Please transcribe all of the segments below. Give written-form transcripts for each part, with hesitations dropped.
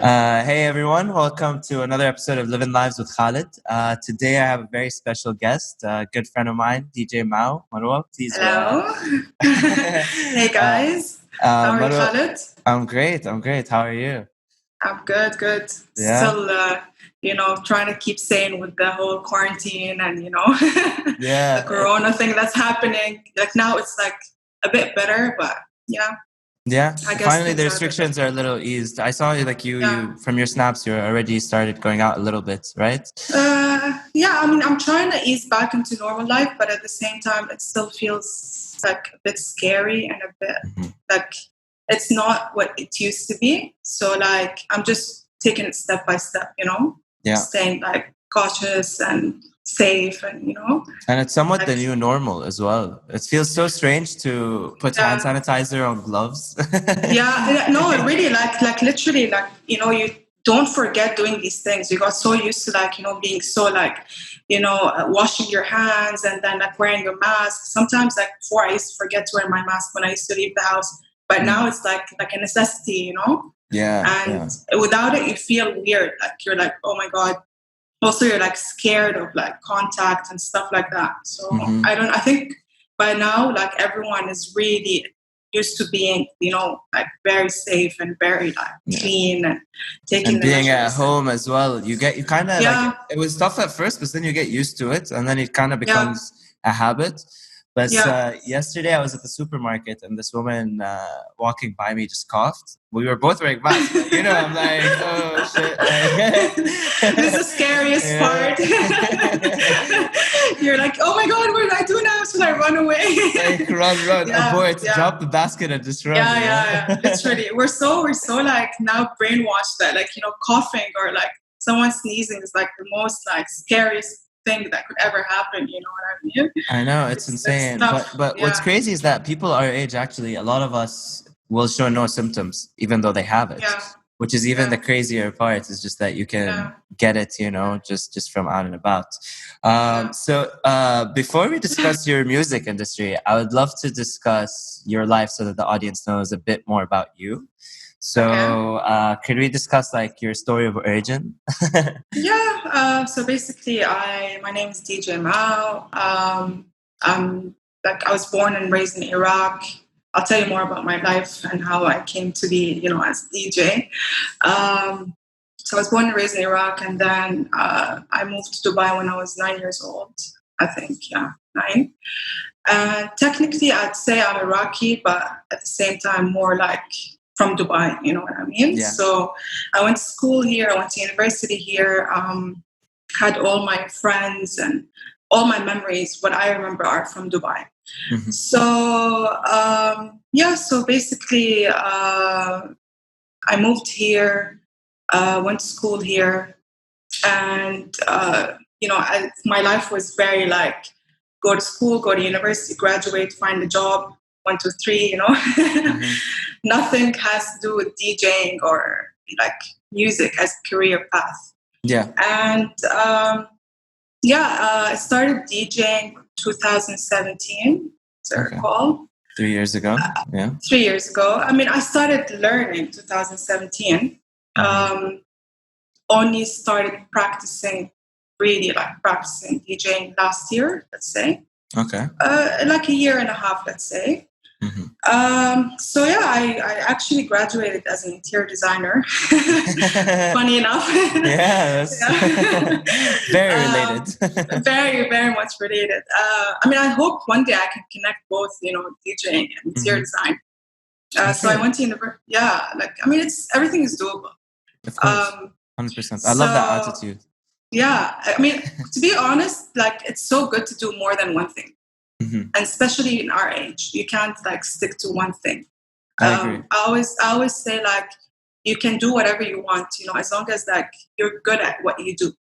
Hey everyone, welcome to another episode of Living Lives with Khalid. Today I have a very special guest, a good friend of mine, DJ Maww. Marwa, please. Hello. Hey guys. How are you, Marwa, Khalid? I'm great. How are you? I'm good. Yeah. Still, trying to keep sane with the whole quarantine and, Yeah. the corona thing that's happening. Like now it's like a bit better, but yeah. Yeah. I guess Finally, things the are restrictions are a little eased. I saw you Yeah. from your snaps, you already started going out a little bit, right? I'm trying to ease back into normal life, but at the same time, it still feels like a bit scary and a bit like it's not what it used to be. So like, I'm just taking it step by step, Yeah. staying like cautious and safe and, And it's somewhat like, the new normal as well. It feels so strange to put hand sanitizer on gloves. No, really, like literally, like, you don't forget doing these things. You got so used to like, being so like, washing your hands and then like wearing your mask. Sometimes like before I used to forget to wear my mask when I used to leave the house, but now it's like a necessity, Yeah. And without it, you feel weird. Like you're like, oh my God. Also, you're like scared of like contact and stuff like that. So I think by now, like everyone is really used to being, like very safe and very like clean and taking and being at measures. home as well. You kind of like, it was tough at first, but then you get used to it, and then it kind of becomes a habit. But yesterday I was at the supermarket and this woman walking by me just coughed. We were both wearing masks. I'm like, oh shit. This is the scariest part. You're like, oh my God, what did I do now? Should I run away? Like, run, abort, drop the basket and just run. Yeah. Literally. We're so like now brainwashed that like, coughing or like someone sneezing is like the most like scariest thing that could ever happen, you know what I mean? I know, it's insane. But what's crazy is that people our age, actually, a lot of us will show no symptoms even though they have it. Which is even the crazier part, is just that you can get it, just from out and about. So before we discuss your music industry, I would love to discuss your life so that the audience knows a bit more about you. So could we discuss like your story of origin? So basically my name is DJ Maww. I was born and raised in Iraq. I'll tell you more about my life and how I came to be, as DJ. So I was born and raised in Iraq, and then I moved to Dubai when I was 9 years old, I think, 9. Technically, I'd say I'm Iraqi, but at the same time, more like from Dubai, you know what I mean? Yeah. So I went to school here, I went to university here, had all my friends and all my memories, what I remember are from Dubai. So, so basically, I moved here, went to school here, and, my life was very like, go to school, go to university, graduate, find a job, 1, 2, 3, Nothing has to do with DJing or like music as a career path. Yeah. And, I started DJing 2017, as I recall. 3 years ago. 3 years ago. I mean, I started learning 2017. Only started practicing DJing last year, let's say. Okay. Like a year and a half, let's say. I actually graduated as an interior designer. Funny enough. That's very related. Very, very much related. I hope one day I can connect both, DJing and interior design. So I went to university. It's everything is doable. Of course, 100%. I love that attitude. Yeah, to be honest, like it's so good to do more than one thing. And especially in our age, you can't like stick to one thing. I agree. I always say like you can do whatever you want, as long as like you're good at what you do.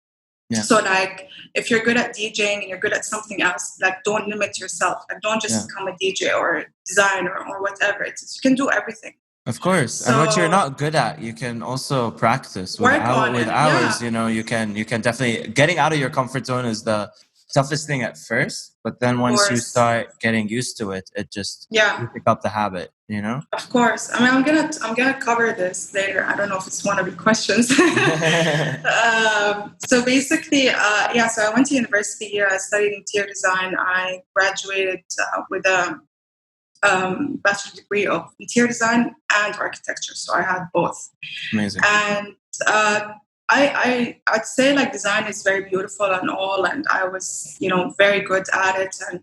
Yeah. So like if you're good at DJing and you're good at something else, like don't limit yourself. Like don't just become a DJ or a designer or whatever it is. You can do everything. Of course. So, and what you're not good at, you can also practice with hours. You can definitely, getting out of your comfort zone is the toughest thing at first, but then once you start getting used to it, it just you pick up the habit. you know? Of course. I mean, I'm gonna cover this later. I don't know if it's one of your questions. So basically, so I went to university here. I studied interior design. I graduated with a bachelor's degree of interior design and architecture. So I had both. Amazing. And I'd say like design is very beautiful and all, and I was, very good at it, and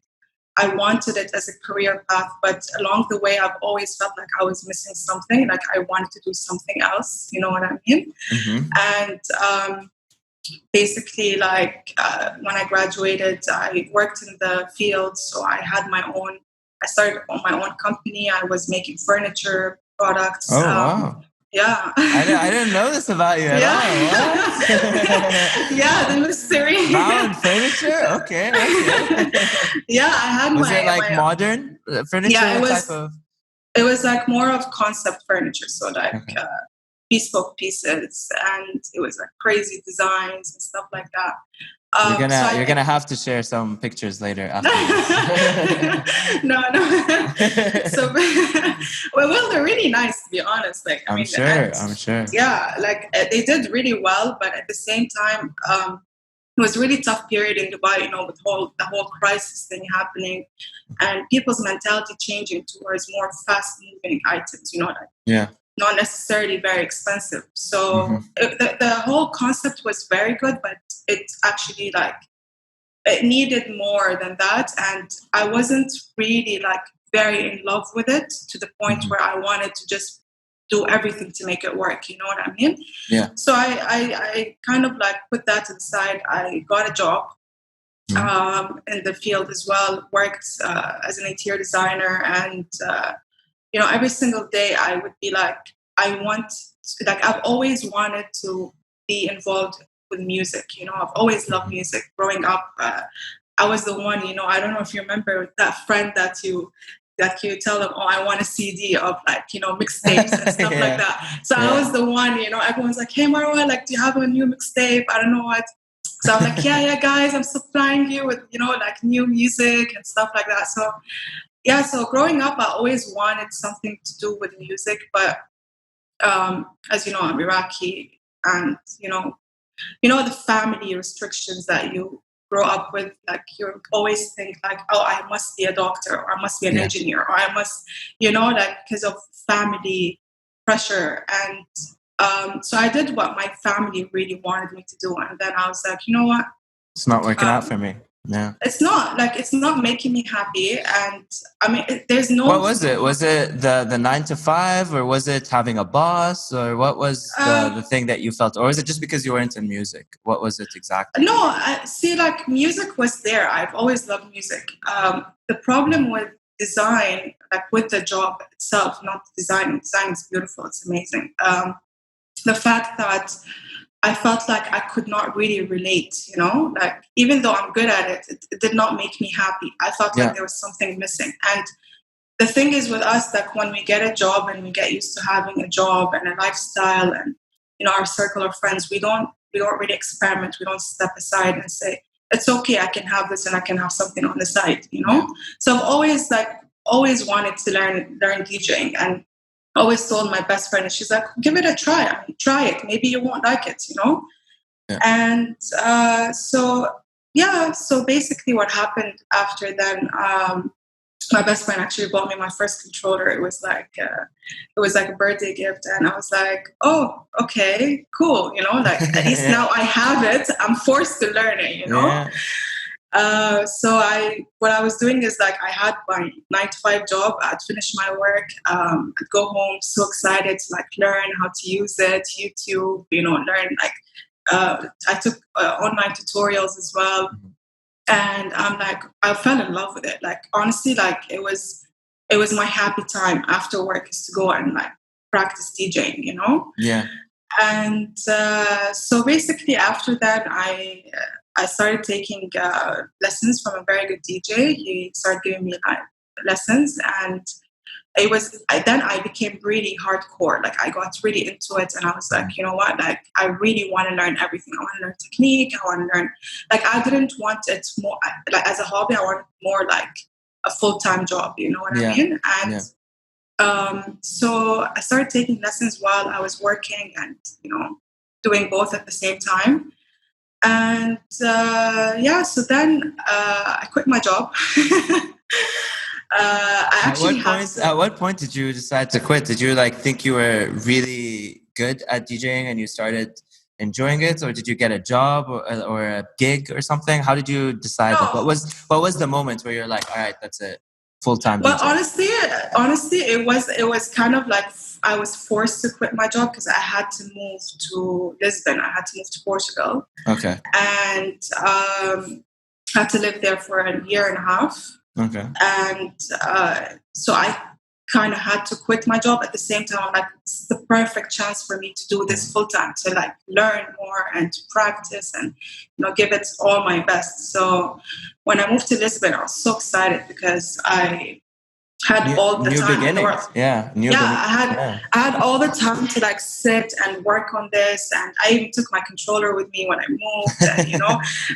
I wanted it as a career path, but along the way, I've always felt like I was missing something. Like I wanted to do something else. You know what I mean? Mm-hmm. And basically, like when I graduated, I worked in the field. So I had I started on my own company. I was making furniture products. Oh, wow. Yeah. I didn't know this about you at all. Yeah, the mystery. Maww furniture? Okay. Yeah, I had Was it like modern furniture? Yeah, type of? It was like more of concept furniture. So like bespoke pieces, and it was like crazy designs and stuff like that. You're gonna have to share some pictures later after this. No. So, well, they're really nice, to be honest. Like, I'm sure. Yeah, like they did really well, but at the same time, it was a really tough period in Dubai, with the whole crisis thing happening, and people's mentality changing towards more fast-moving items. Yeah. Not necessarily very expensive. So the whole concept was very good, but it actually it needed more than that. And I wasn't really very in love with it to the point where I wanted to just do everything to make it work. You know what I mean? Yeah. So I kind of put that to the side. I got a job in the field as well, worked as an interior designer, and every single day I would be I've always wanted to be involved with music. I've always loved music. Growing up, I was the one, I don't know if you remember that friend that you tell them, oh, I want a CD of mixtapes and stuff like that. So I was the one, everyone's like, hey, Marwa, do you have a new mixtape? I don't know what. So I'm like, yeah, guys, I'm supplying you with, new music and stuff like that. So yeah, so growing up, I always wanted something to do with music, but as you know, I'm Iraqi, and the family restrictions that you grow up with. You always think oh, I must be a doctor, or I must be an engineer, or I must, because of family pressure. And so I did what my family really wanted me to do, and then I was like, you know what? It's not working out for me. Yeah. It's not making me happy. And I mean, there's no... What was it? Was it the 9 to 5, or was it having a boss, or what was the thing that you felt? Or was it just because you weren't in music? What was it exactly? No, I see, music was there. I've always loved music. The problem with design, with the job itself, not design. Design is beautiful. It's amazing. The fact that I felt like I could not really relate, even though I'm good at it, it did not make me happy. I felt like there was something missing. And the thing is with us, when we get a job and we get used to having a job and a lifestyle and, our circle of friends, we don't really experiment. We don't step aside and say, it's okay, I can have this and I can have something on the side, So I've always wanted to learn DJing, and always told my best friend, and she's like, give it a try. I mean, try it. Maybe you won't like it, Yeah. And so basically what happened after then, my best friend actually bought me my first controller. It was like a birthday gift, and I was like, oh, okay, cool. At least now I have it. I'm forced to learn it, Yeah. So what I was doing is I had my 9 to 5 job. I'd finish my work. I'd go home so excited to learn how to use it, YouTube, learn I took online tutorials as well. And I fell in love with it. Honestly, it was my happy time after work is to go and practice DJing, Yeah. And so basically after that, I started taking lessons from a very good DJ. He started giving me lessons, and then I became really hardcore. I got really into it, and I was like, you know what? I really want to learn everything. I want to learn technique. I want to learn. I didn't want it more as a hobby. I wanted more a full-time job. You know what I mean? And So I started taking lessons while I was working and, doing both at the same time. And so then I quit my job. At what point did you decide to quit? Did you think you were really good at DJing and you started enjoying it, or did you get a job or a gig or something? How did you decide? No. What was the moment where you're like, all right, that's it, full-time Well, DJ? honestly, it was kind of like I was forced to quit my job because I had to move to Lisbon. I had to move to Portugal. Okay. And had to live there for a year and a half. Okay. And so I kind of had to quit my job at the same time. I'm like, it's the perfect chance for me to do this full time, to learn more and to practice and give it all my best. So when I moved to Lisbon, I was so excited because I had all the time in the world. I had all the time to sit and work on this, and I even took my controller with me when I moved. And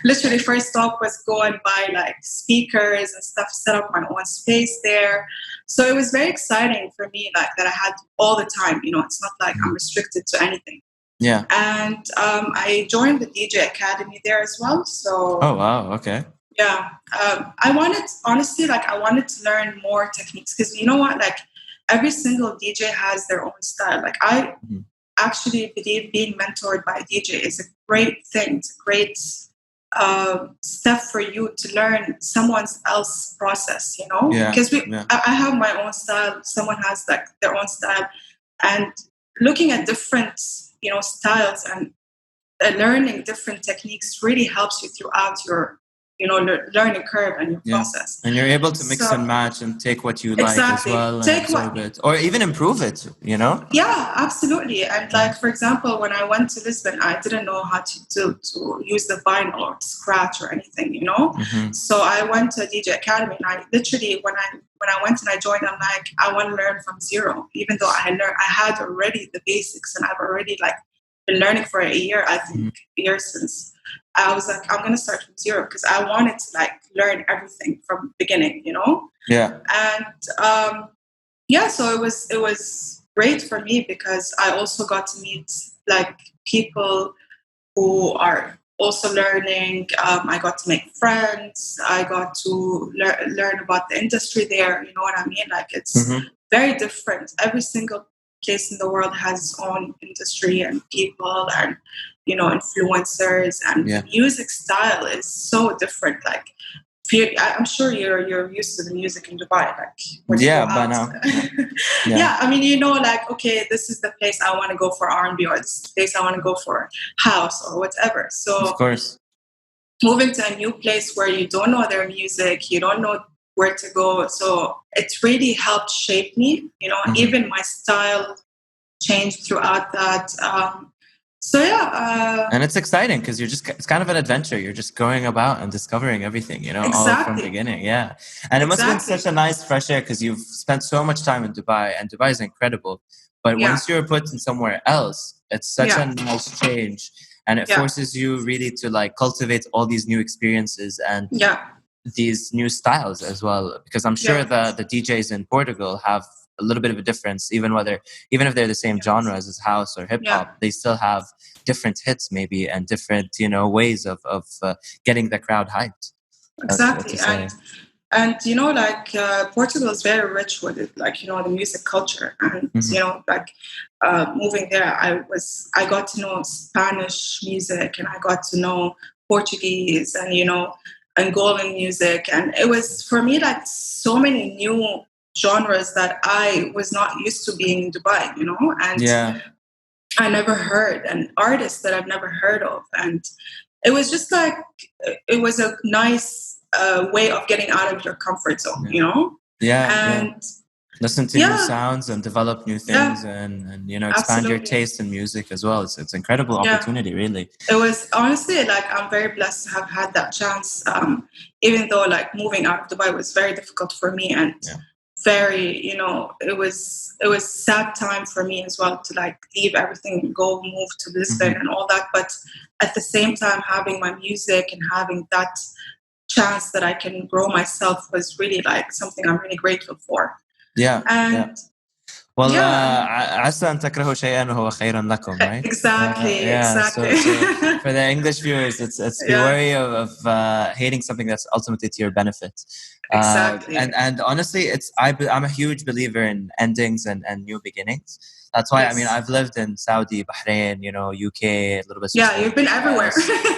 literally first stop was go and buy speakers and stuff, set up my own space there. So it was very exciting for me that I had all the time. It's not like I'm restricted to anything. Yeah. And I joined the DJ Academy there as well. So. Oh wow! Okay. Yeah, I wanted to learn more techniques because you know what, every single DJ has their own style. I actually believe being mentored by a DJ is a great thing. It's a great step for you to learn someone else's process. Because I have my own style. Someone has their own style, and looking at different styles and learning different techniques really helps you throughout your learning curve and your process. And you're able to mix and match and take what you like as well and absorb it, or even improve it, Yeah, absolutely. And for example, when I went to Lisbon, I didn't know how to use the vinyl or scratch or anything, So I went to a DJ Academy, and I literally, when I went and I joined, I'm like, I want to learn from zero, even though I had already the basics, and I've already been learning for a year, I think, years since. I was like, I'm going to start from zero because I wanted to learn everything from the beginning, Yeah. And so it was great for me because I also got to meet people who are also learning. I got to make friends. I got to learn about the industry there. You know what I mean? It's very different. Every single place in the world has its own industry and people and influencers, and the music style is so different. I'm sure you're used to the music in Dubai. By now. Yeah, I mean, okay, this is the place I want to go for R&B, or this is the place I want to go for house or whatever. So of course, moving to a new place where you don't know their music, you don't know where to go. So it really helped shape me. Even my style changed throughout that. And it's exciting because it's kind of an adventure. You're just going about and discovering everything, all from the beginning. Yeah. And it must have been such a nice fresh air because you've spent so much time in Dubai, and Dubai is incredible. But once you're put in somewhere else, it's such a nice change, and it forces you really to cultivate all these new experiences and these new styles as well. Because I'm sure the DJs in Portugal have a little bit of a difference, even if they're the same genres as house or hip hop, they still have different hits maybe and different ways of getting the crowd hyped. Exactly. And Portugal is very rich with it, the music culture, and moving there, I got to know Spanish music, and I got to know Portuguese and Angolan music, and it was for me so many new genres that I was not used to being in Dubai, and I never heard, and artists that I've never heard of. And it was just it was a nice way of getting out of your comfort zone, And listen to new sounds and develop new things and expand your taste in music as well. It's an incredible opportunity, really. It was honestly I'm very blessed to have had that chance, even though moving out of Dubai was very difficult for me, and very, it was sad time for me as well to leave everything and go move to Lisbon and all that. But at the same time, having my music and having that chance that I can grow myself was really something I'm really grateful for. Yeah. And Well, عسى أن تكرهوا شيئا وهو خير لكم, right? Exactly. So for the English viewers, it's be wary of hating something that's ultimately to your benefit. Exactly. And honestly, I'm a huge believer in endings and new beginnings. That's why, I mean, I've lived in Saudi, Bahrain, UK, a little bit. Yeah, you've been everywhere.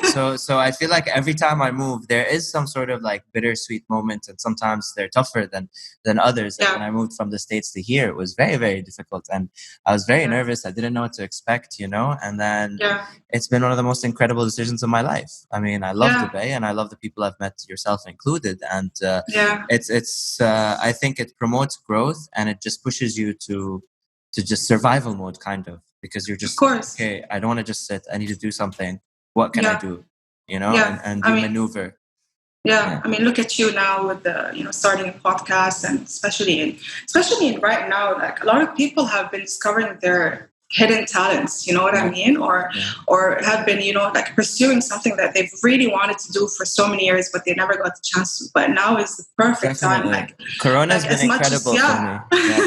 So I feel like every time I move, there is some sort of like bittersweet moment, and sometimes they're tougher than others. Like when I moved from the States to here, it was very, very difficult, and I was very nervous. I didn't know what to expect, and then it's been one of the most incredible decisions of my life. I mean, I love Dubai, and I love the people I've met, yourself included, and it's I think it promotes growth, and it just pushes you to just survival mode, kind of, because you're just okay. I don't want to just sit. I need to do something. What can I do? And you maneuver. Yeah, I mean, look at you now with the starting a podcast, and especially in right now, like a lot of people have been discovering their hidden talents, you know what I mean, or have been like pursuing something that they've really wanted to do for so many years, but they never got the chance to. But now is the perfect time. Like Corona's been incredible for me.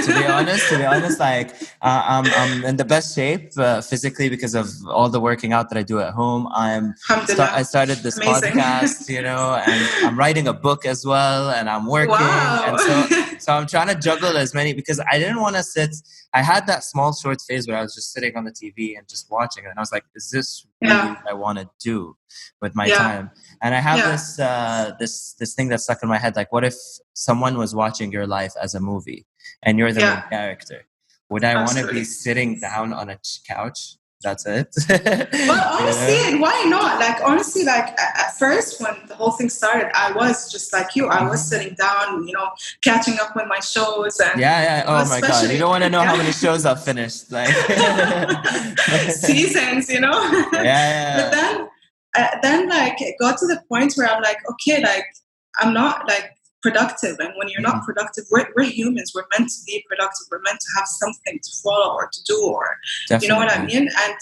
To be honest, like I'm in the best shape physically because of all the working out that I do at home. I started this podcast, and I'm writing a book as well, and I'm working, and so I'm trying to juggle as many, because I didn't want to sit. I had that small short phase where I was just sitting on the TV and just watching it, and I was like, "Is this really what I want to do with my time?" And I have this thing that's stuck in my head. Like, what if someone was watching your life as a movie, and you're the main character? Would I want to be sitting down on a couch? That's it. Well, honestly, why not? Like, honestly, like at first when the whole thing started, I was just like you. I was sitting down, catching up with my shows. And oh my God, you don't want to know how many shows I've finished, like seasons, But then like it got to the point where I'm like, okay, like I'm not like productive, and when you're not productive, we're humans. We're meant to be productive. We're meant to have something to follow or to do, or you know what I mean. And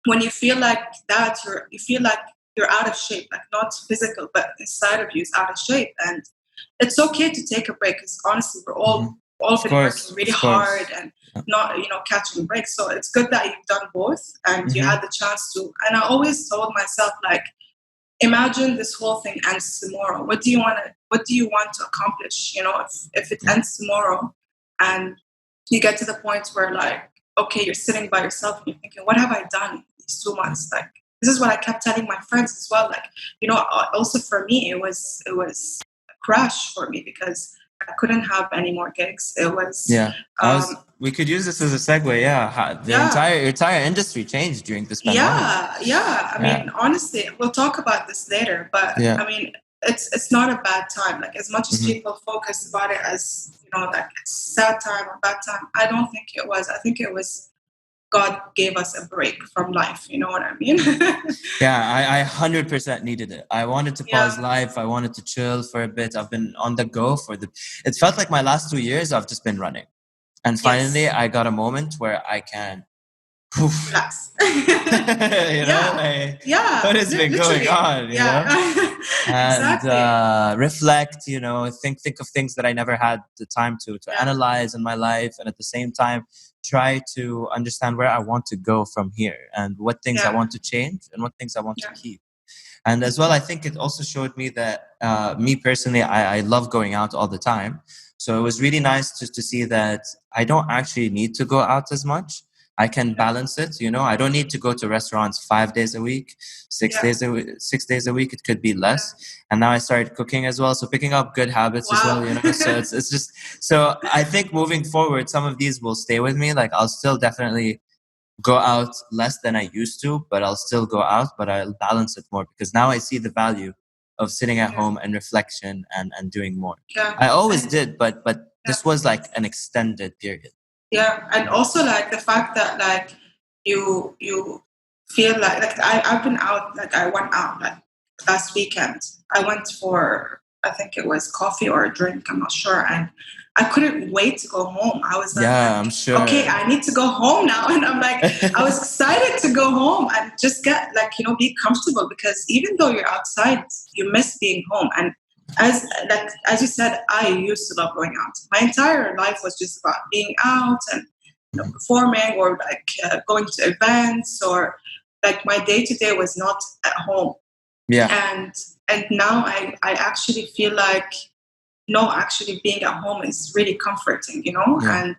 when you feel like that, you feel like you're out of shape, like not physical, but inside of you is out of shape. And it's okay to take a break, because honestly, we're all been working really hard and not catching breaks. So it's good that you've done both, and you had the chance to. And I always told myself, like, imagine this whole thing ends tomorrow. What do you want to accomplish? If it ends tomorrow, and you get to the point where, like, okay, you're sitting by yourself and you're thinking, what have I done these 2 months? Like, this is what I kept telling my friends as well. Like, also for me, it was a crash for me, because I couldn't have any more gigs. It was we could use this as a segue. The entire industry changed during this pandemic. I mean, honestly, we'll talk about this later, but I mean, it's not a bad time. Like, as much as people focus about it as like it's sad time or bad time, I don't think it was. I think it was God gave us a break from life. You know what I mean? I 100% needed it. I wanted to pause life. I wanted to chill for a bit. I've been on the go it felt like my last 2 years I've just been running. And finally I got a moment where I can relax. What has been going on? And reflect. Think of things that I never had the time to analyze in my life, and at the same time try to understand where I want to go from here, and what things I want to change and what things I want to keep. And as well, I think it also showed me that me personally, I love going out all the time. So it was really nice to see that I don't actually need to go out as much. I can balance it. I don't need to go to restaurants 5 days a week, 6 days a week. 6 days a week, it could be less. And now I started cooking as well, so picking up good habits as well. So it's just, so I think moving forward, some of these will stay with me. Like, I'll still definitely go out less than I used to, but I'll still go out, but I'll balance it more, because now I see the value of sitting at home and reflection and doing more. I always did, but this was like an extended period. Yeah, and also like the fact that like you feel like I've been out, like I went out like last weekend. I went for, I think it was coffee or a drink, I'm not sure, and I couldn't wait to go home. I was like, I'm sure. Okay, I need to go home now, and I'm like, I was excited to go home and just get like be comfortable, because even though you're outside, you miss being home. And as you said, I used to love going out. My entire life was just about being out and performing or like going to events, or like my day-to-day was not at home. And now I actually feel like, no, actually being at home is really comforting, and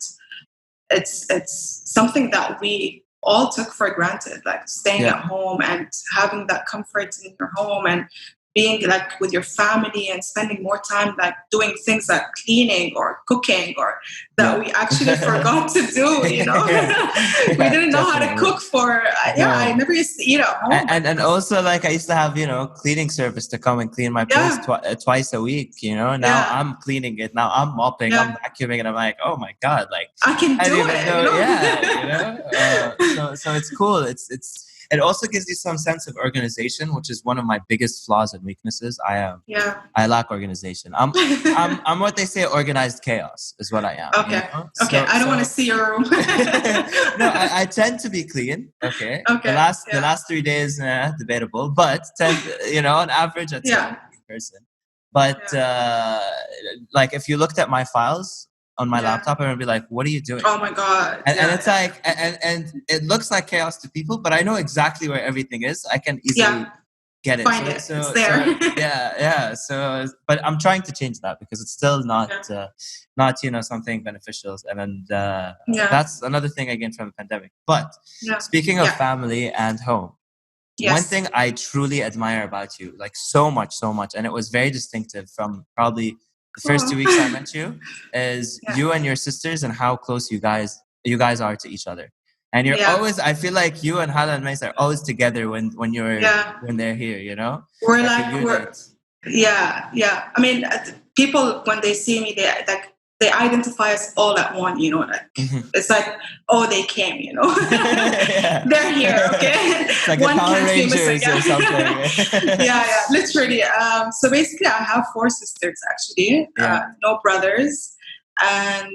it's something that we all took for granted, like staying at home and having that comfort in your home and being like with your family and spending more time like doing things like cleaning or cooking, or that we actually forgot to do, we didn't know how to cook for I never used to eat at home, and also like I used to have cleaning service to come and clean my place twice a week. Now I'm cleaning it, now I'm mopping, I'm vacuuming, and I'm like, oh my god, like I can do it. So it's cool. It also gives you some sense of organization, which is one of my biggest flaws and weaknesses. I lack organization. I'm what they say, organized chaos is what I am. Okay. I don't want to see your room. No, I tend to be clean. Okay. The last 3 days, debatable, but on average, I'd say I'm a clean person. But like if you looked at my files on my laptop, and I'd be like, what are you doing? Oh my god. And it's like, and it looks like chaos to people, but I know exactly where everything is. I can easily get it. Find it. It's there. So, but I'm trying to change that because it's still not something beneficial. And that's another thing I gained from the pandemic. But speaking of family and home, one thing I truly admire about you, like so much, and it was very distinctive from probably the first 2 weeks I met you, is you and your sisters and how close you guys are to each other. And you're always, I feel like you and Hala and Mace are always together when they're here, We're I mean, people, when they see me, they identify us all at one, it's like, oh, they came, they're here, okay? It's like one Power Rangers or something. Literally. So basically, I have 4 sisters, actually, no brothers. And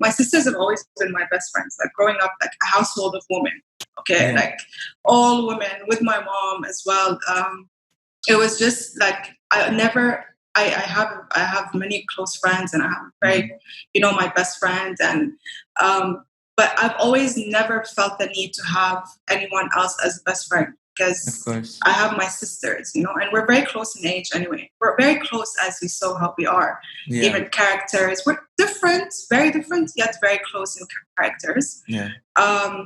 my sisters have always been my best friends, like growing up, like a household of women, okay? Like all women, with my mom as well. It was just like, I have many close friends, and I have very, my best friend, and but I've always never felt the need to have anyone else as a best friend, because I have my sisters, and we're very close in age anyway. We're very close, as you saw how we are, even characters. We're different, very different, yet very close in characters. So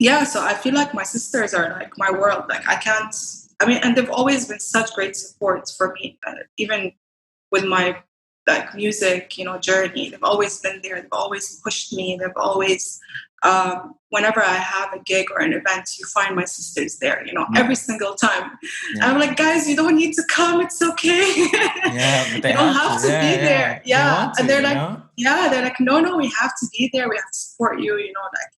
I feel like my sisters are like my world. Like and they've always been such great support for me, even with my like music, journey. They've always been there. They've always pushed me. They've always, whenever I have a gig or an event, you find my sisters there, every single time. And I'm like, guys, you don't need to come. It's okay. But they you don't have to be there. And they're like, they're like, no, we have to be there. We have to support you. Like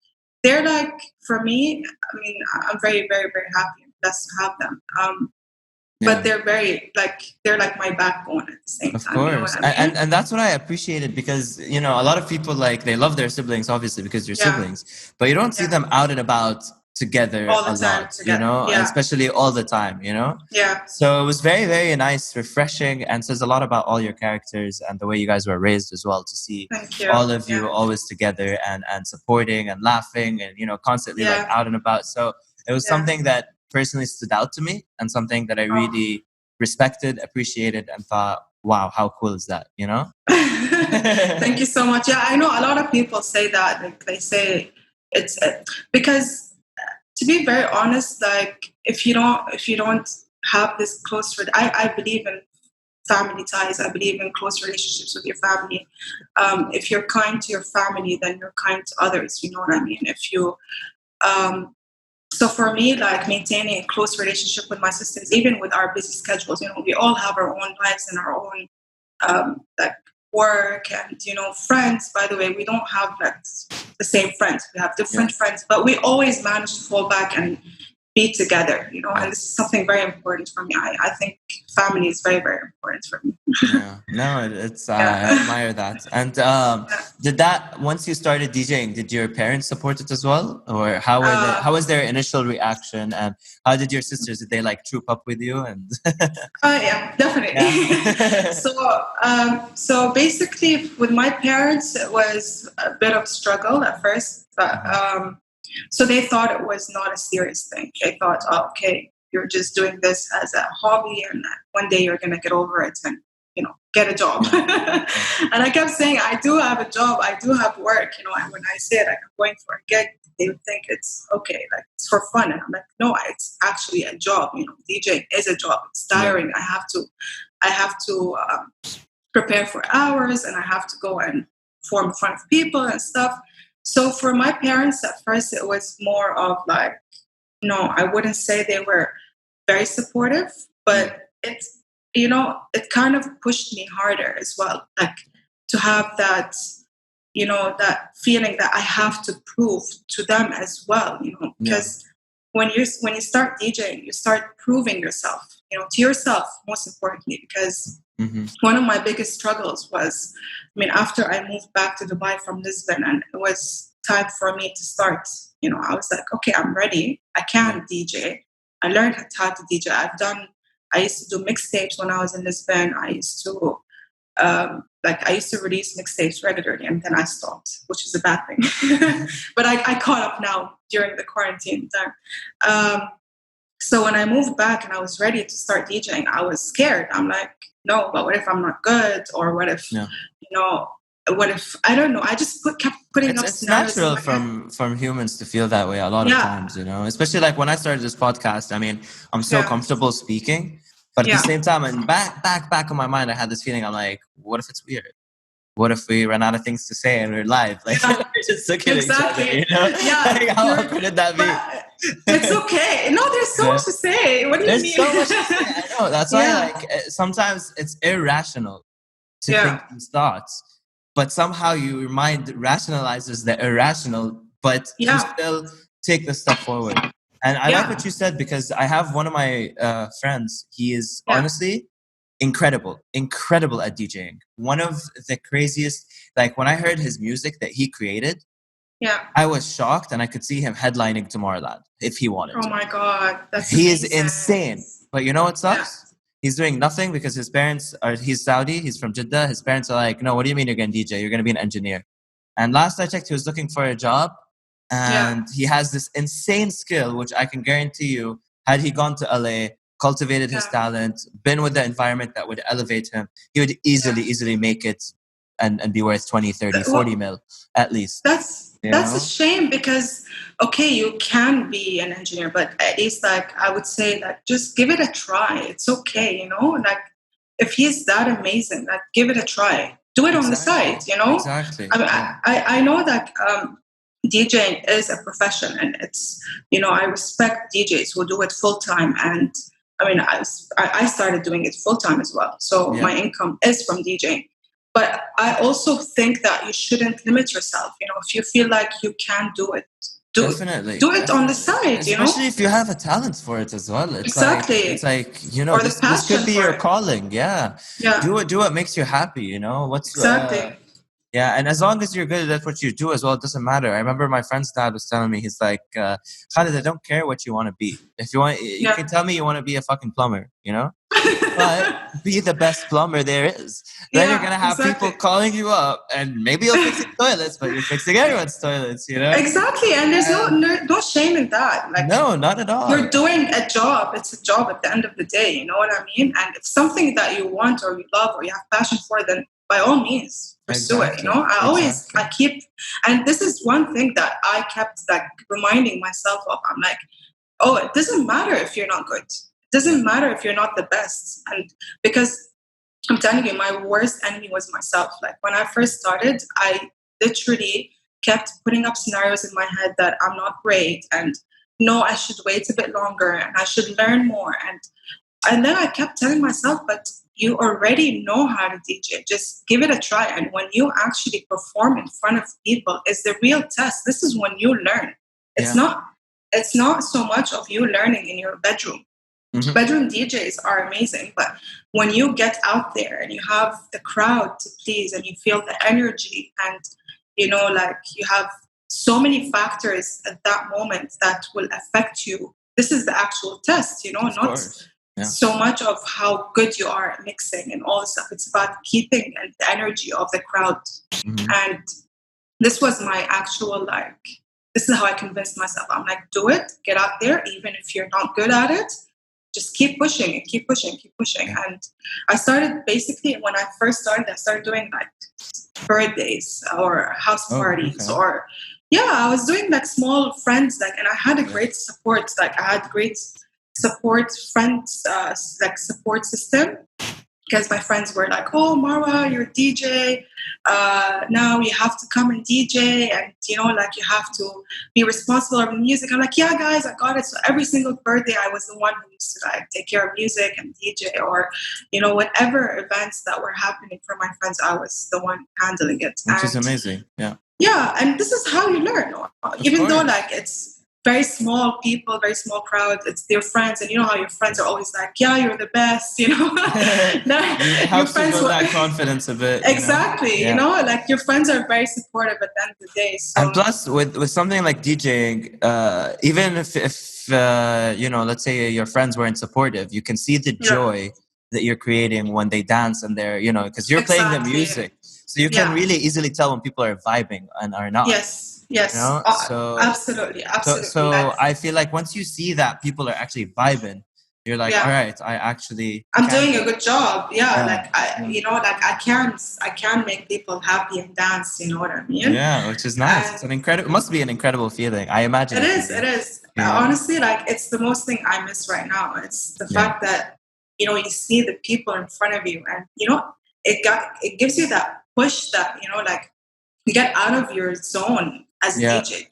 they're like, for me, I mean, I'm very, very, very happy and blessed to have them. But they're they're like my backbone at the same time. Of course. And that's what I appreciated, because, a lot of people, like, they love their siblings, obviously, because they're siblings, but you don't see them out and about together all the a time lot, together. especially all the time, So it was very, very nice, refreshing, and says a lot about all your characters and the way you guys were raised as well, to see all of you always together and supporting and laughing and, constantly like out and about. So it was something that personally stood out to me, and something that I really respected, appreciated, and thought, wow, how cool is that, Thank you so much. Yeah, I know a lot of people say that. Like, they say it's because, to be very honest, like if you don't have this close, I believe in family ties. I believe in close relationships with your family. If you're kind to your family, then you're kind to others. You know what I mean? If you So for me, like maintaining a close relationship with my sisters, even with our busy schedules, we all have our own lives and our own like work and, friends. By the way, we don't have like the same friends. We have different friends, but we always manage to fall back and be together, you know, and this is something very important for me. I think family is very, very important for me. Yeah, no, it's I admire that. And did that, once you started DJing, did your parents support it as well, or how was their initial reaction, and how did your sisters, did they like troop up with you? And yeah, definitely. Yeah. So basically, with my parents, it was a bit of a struggle at first, but so they thought it was not a serious thing. They thought, oh, okay, you're just doing this as a hobby, and one day you're gonna get over it and, you know, get a job. And I kept saying, I do have a job, I do have work, you know. And when I said like, I'm going for a gig, they would think it's okay, like it's for fun. And I'm like, no, it's actually a job. You know, DJing is a job. It's tiring. I have to prepare for hours, and I have to go and perform in front of people and stuff. So for my parents, at first, it was more of like, no, I wouldn't say they were very supportive, but it's, you know, it kind of pushed me harder as well. Like to have that, you know, that feeling that I have to prove to them as well, you know, because when you start DJing, you start proving yourself, you know, to yourself, most importantly, because one of my biggest struggles was, I mean, after I moved back to Dubai from Lisbon, and it was time for me to start, you know, I was like, okay, I'm ready. I can DJ. I learned how to DJ. I used to do mixtapes when I was in Lisbon. I used to release mixtapes regularly, and then I stopped, which is a bad thing. But I caught up now during the quarantine time. So when I moved back and I was ready to start DJing, I was scared. I'm like, no, but what if I'm not good? Or what if, you know, what if, I don't know. I just kept putting up it's natural from humans to feel that way a lot of times, you know, especially like when I started this podcast. I mean, I'm so comfortable speaking, but at the same time, and back of my mind, I had this feeling. I'm like, what if it's weird? What if we run out of things to say and we're live? Like, we're just looking at each other, you know? Like, how awkward would that be? It's okay. No, there's so much to say. What do you mean? There's so much to say. I know. That's why, like, sometimes it's irrational to think these thoughts, but somehow your mind rationalizes the irrational, but you still take the step forward. And I like what you said, because I have one of my friends. He is honestly incredible at DJing. One of the craziest, like when I heard his music that he created, I was shocked, and I could see him headlining Tomorrowland if he wanted to. Oh my God, that's he is insane. But you know what sucks? He's doing nothing because his parents he's Saudi, he's from Jeddah. His parents are like, no, what do you mean you're going to DJ? You're going to be an engineer. And last I checked, he was looking for a job, and he has this insane skill, which I can guarantee you, had he gone to LA, cultivated his talent, been with the environment that would elevate him, he would easily make it and be worth 20, 30, 40 mil at least. That's a shame, because okay, you can be an engineer, but at least, like, I would say that just give it a try. It's okay, you know, like if he's that amazing, like give it a try. Do it on the side, you know. Exactly. I know that DJing is a profession, and it's, you know, I respect DJs who do it full time, and I mean, I started doing it full time as well. So my income is from DJing. But I also think that you shouldn't limit yourself. You know, if you feel like you can do it, do it on the side, you know? Especially if you have a talent for it as well. It's like, you know, this could be your calling. Yeah. Do what makes you happy, you know? And as long as you're good at what you do as well, it doesn't matter. I remember my friend's dad was telling me, he's like, Khalid, I don't care what you want to be. If you want, you can tell me you want to be a fucking plumber, you know? But be the best plumber there is. Then you're going to have people calling you up, and maybe you're fixing toilets, but you're fixing everyone's toilets, you know? Exactly. And there's no shame in that. Like, no, not at all. You're doing a job. It's a job at the end of the day. You know what I mean? And if something that you want or you love or you have passion for, then by all means, pursue it. You know, I keep, and this is one thing that I kept like reminding myself of. I'm like, oh, it doesn't matter if you're not good. It doesn't matter if you're not the best. And because I'm telling you, my worst enemy was myself. Like when I first started, I literally kept putting up scenarios in my head that I'm not great, and no, I should wait a bit longer, and I should learn more. And then I kept telling myself, but you already know how to DJ. Just give it a try. And when you actually perform in front of people, is the real test. This is when you learn. It's not it's not so much of you learning in your bedroom. Bedroom DJs are amazing, but when you get out there and you have the crowd to please and you feel the energy and, you know, like you have so many factors at that moment that will affect you. This is the actual test, you know, not so much of how good you are at mixing and all this stuff. It's about keeping the energy of the crowd. And this was my actual, like, this is how I convinced myself. I'm like, do it, get out there, even if you're not good at it. Just keep pushing and keep pushing, keep pushing. And I started basically, when I first started, I started doing like birthdays or house parties or, I was doing like small friends, like, and I had a great support. Like I had great support friends, like support system. Because my friends were like, oh, Maww, you're a DJ. Now you have to come and DJ. And, you know, like you have to be responsible for the music. I'm like, yeah, guys, I got it. So every single birthday, I was the one who used to like take care of music and DJ or, you know, whatever events that were happening for my friends, I was the one handling it. Which is amazing. Yeah. Yeah. And this is how you learn. Even though like it's very small people, very small crowd. It's their friends, and you know how your friends are always like, "Yeah, you're the best," you know. It helps you build that confidence a bit. Exactly, you know, like your friends are very supportive at the end of the day. So. And plus, with something like DJing, even if you know, let's say your friends weren't supportive, you can see the joy that you're creating when they dance and they're, you know, because you're playing the music, so you can really easily tell when people are vibing and are not. Yes. You know? So absolutely. So I feel like once you see that people are actually vibing, you're like, all right, I'm doing a good job. Like you know, like I can make people happy and dance. You know what I mean? Yeah, which is nice. It must be an incredible feeling. I imagine it is. Yeah. Honestly, like it's the most thing I miss right now. It's the fact that, you know, you see the people in front of you, and you know, it gives you that push that, you know, like you get out of your zone as a DJ.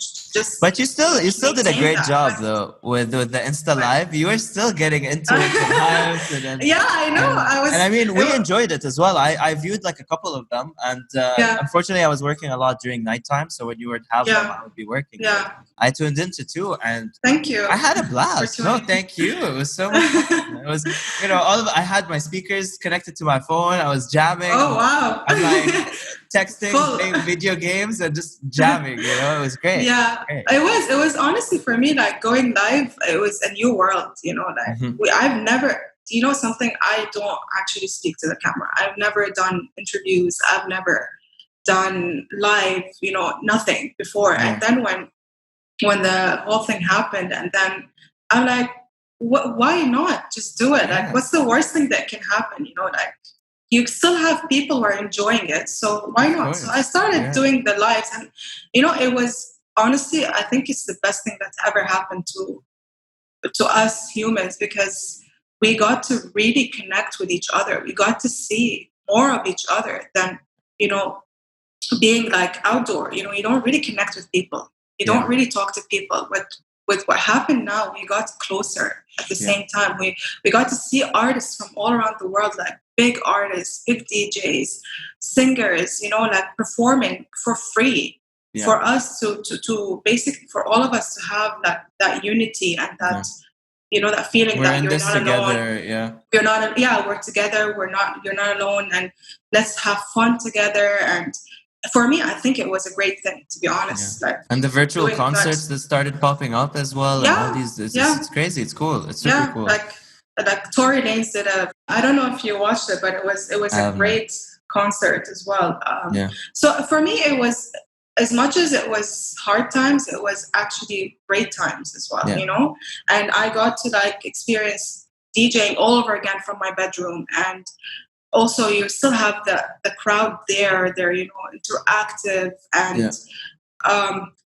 But you still did a great job though with the Insta Live. You were still getting into it and I know. And I mean, we enjoyed it as well. I viewed like a couple of them, and unfortunately, I was working a lot during nighttime. So when you would have them, I would be working. I tuned into two, and thank you. I had a blast. No, thank you. It was so much fun. It was, you know, I had my speakers connected to my phone. I was jamming. Oh wow! I'm like texting, playing video games, and just jamming. You know, it was great. Yeah, it was honestly for me, like going live. It was a new world. You know, like I've never. You know something? I don't actually speak to the camera. I've never done interviews. I've never done live. You know, nothing before. And then when the whole thing happened, and then I'm like, why not just do it? Like, what's the worst thing that can happen? You know, like you still have people who are enjoying it, so why not? So I started doing the lives, and you know, it was honestly, I think it's the best thing that's ever happened to us humans, because we got to really connect with each other. We got to see more of each other than, you know, being like outdoor. You know, you don't really connect with people. You don't really talk to people. With what happened now, we got closer at the same time. We got to see artists from all around the world, like big artists, big DJs, singers, you know, like performing for free. For us to basically, for all of us to have that unity and that, you know, that feeling we're that in you're this not together, alone. You're not, we're together. You're not alone, and let's have fun together. And for me, I think it was a great thing, to be honest. Like, and the virtual concerts that started popping up as well, and all these, it's crazy. It's cool. It's super cool. Like Tory Lanez did I don't know if you watched it, but it was a great concert as well. So for me, it was, as much as it was hard times, it was actually great times as well, you know? And I got to like experience DJing all over again from my bedroom. And also you still have the crowd there, they're, you know, interactive. And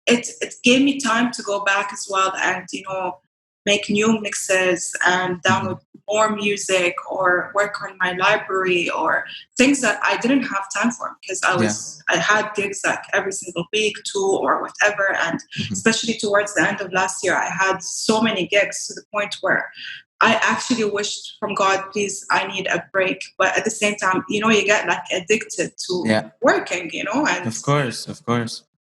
it gave me time to go back as well and, you know, make new mixes and download more music or work on my library or things that I didn't have time for, because I had gigs like every single week, 2 or whatever. And especially towards the end of last year, I had so many gigs to the point where I actually wished from God, please, I need a break. But at the same time, you know, you get like addicted to working, you know. And of course.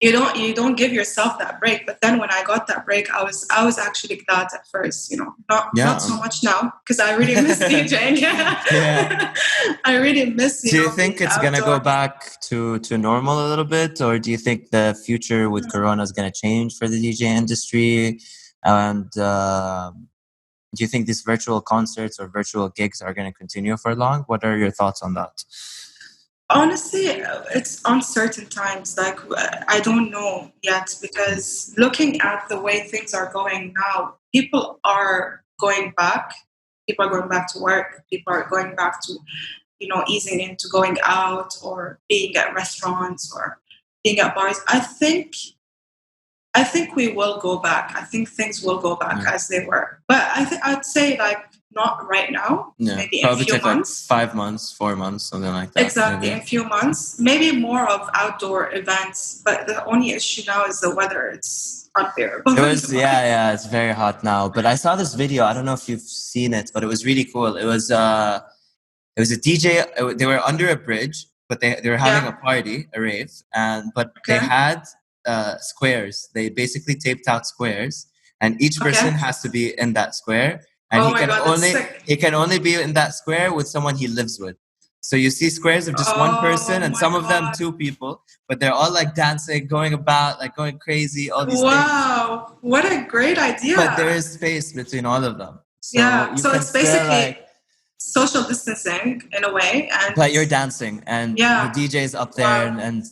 you don't give yourself that break. But then when I got that break, I was actually glad at first, not so much now, because I really miss DJing. Yeah. I really miss, do you think it's going to go back to normal a little bit, or do you think the future with Corona is going to change for the DJ industry? And do you think these virtual concerts or virtual gigs are going to continue for long? What are your thoughts on that? Honestly, it's uncertain times. Like, I don't know yet, because looking at the way things are going now, people are going back. People are going back to work. People are going back to, easing into going out or being at restaurants or being at bars. I think we will go back. I think things will go back as they were. But I'd say, like, not right now. Yeah, maybe probably in a few months. Like 5 months, 4 months, something like that. Exactly, in a few months. Maybe more of outdoor events. But the only issue now is the weather. It's unbearable. It's very hot now. But I saw this video. I don't know if you've seen it, but it was really cool. It was a DJ. They were under a bridge, but they were having a party, a rave, but they had squares. They basically taped out squares, and each person has to be in that square. And he can only be in that square with someone he lives with. So you see squares of just one person, and some of them 2 people, but they're all like dancing, going about, like going crazy, all these things. Wow, what a great idea! But there is space between all of them. So so it's basically social distancing in a way, but you're dancing, and the DJ's up there and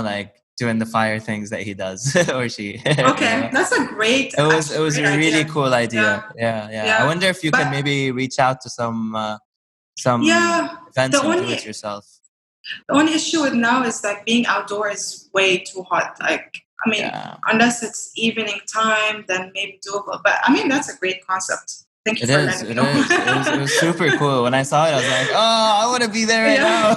like doing the fire things that he does or she. Okay, that's a great. It was a really cool idea. Yeah. I wonder if you can maybe reach out to some events and do it yourself. The only issue with now is that being outdoors is way too hot. Like, I mean, unless it's evening time, then maybe doable. But I mean, that's a great concept. Thank you for letting me know. It was super cool. When I saw it, I was like, oh, I want to be there right now.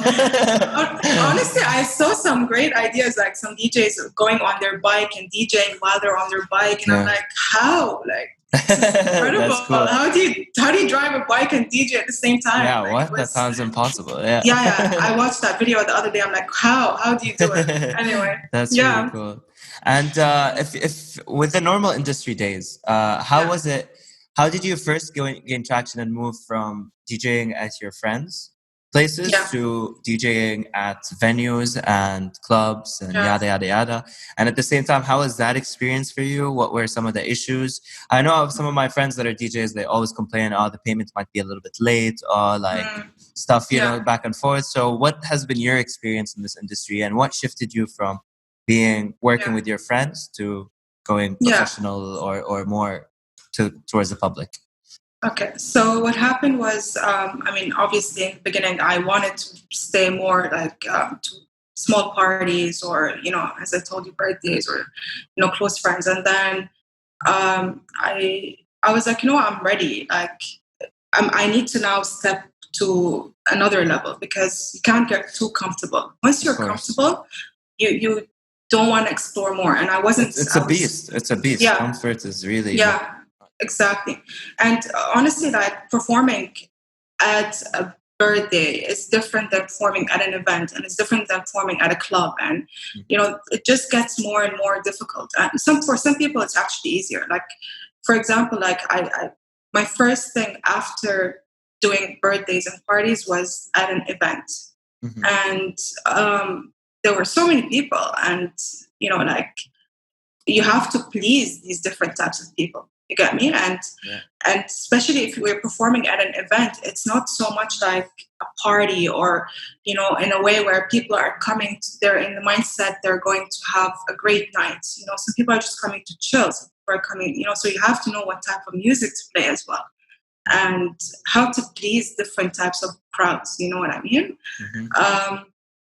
Honestly, I saw some great ideas, like some DJs going on their bike and DJing while they're on their bike. And I'm like, how? Like, incredible. That's cool. How do you drive a bike and DJ at the same time? Yeah, like, that sounds impossible. Yeah. I watched that video the other day. I'm like, how do you do it? Anyway. That's really cool. And if with the normal industry days, how was it? How did you first gain traction and move from DJing at your friends' places to DJing at venues and clubs and yada, yada, yada? And at the same time, how was that experience for you? What were some of the issues? I know of some of my friends that are DJs, they always complain, the payment might be a little bit late, or like stuff, back and forth. So what has been your experience in this industry, and what shifted you from working with your friends to going professional or more towards the public? Okay, so what happened was, obviously in the beginning, I wanted to stay more like to small parties or, as I told you, birthdays or, close friends. And then I was like, I'm ready. Like, I need to now step to another level, because you can't get too comfortable. Once you're comfortable, you don't want to explore more. And I wasn't. It's a beast. It's a beast. Yeah. Comfort is really. Yeah. Exactly. And honestly, like, performing at a birthday is different than performing at an event, and it's different than performing at a club. And, it just gets more and more difficult. And for some people, it's actually easier. Like, for example, like my first thing after doing birthdays and parties was at an event. And there were so many people, and, like, you have to please these different types of people. You get me? And especially if we're performing at an event, it's not so much like a party or, in a way where people are coming, they're in the mindset they're going to have a great night. Some people are just coming to chill. Some people are coming, so you have to know what type of music to play as well, and how to please different types of crowds. You know what I mean?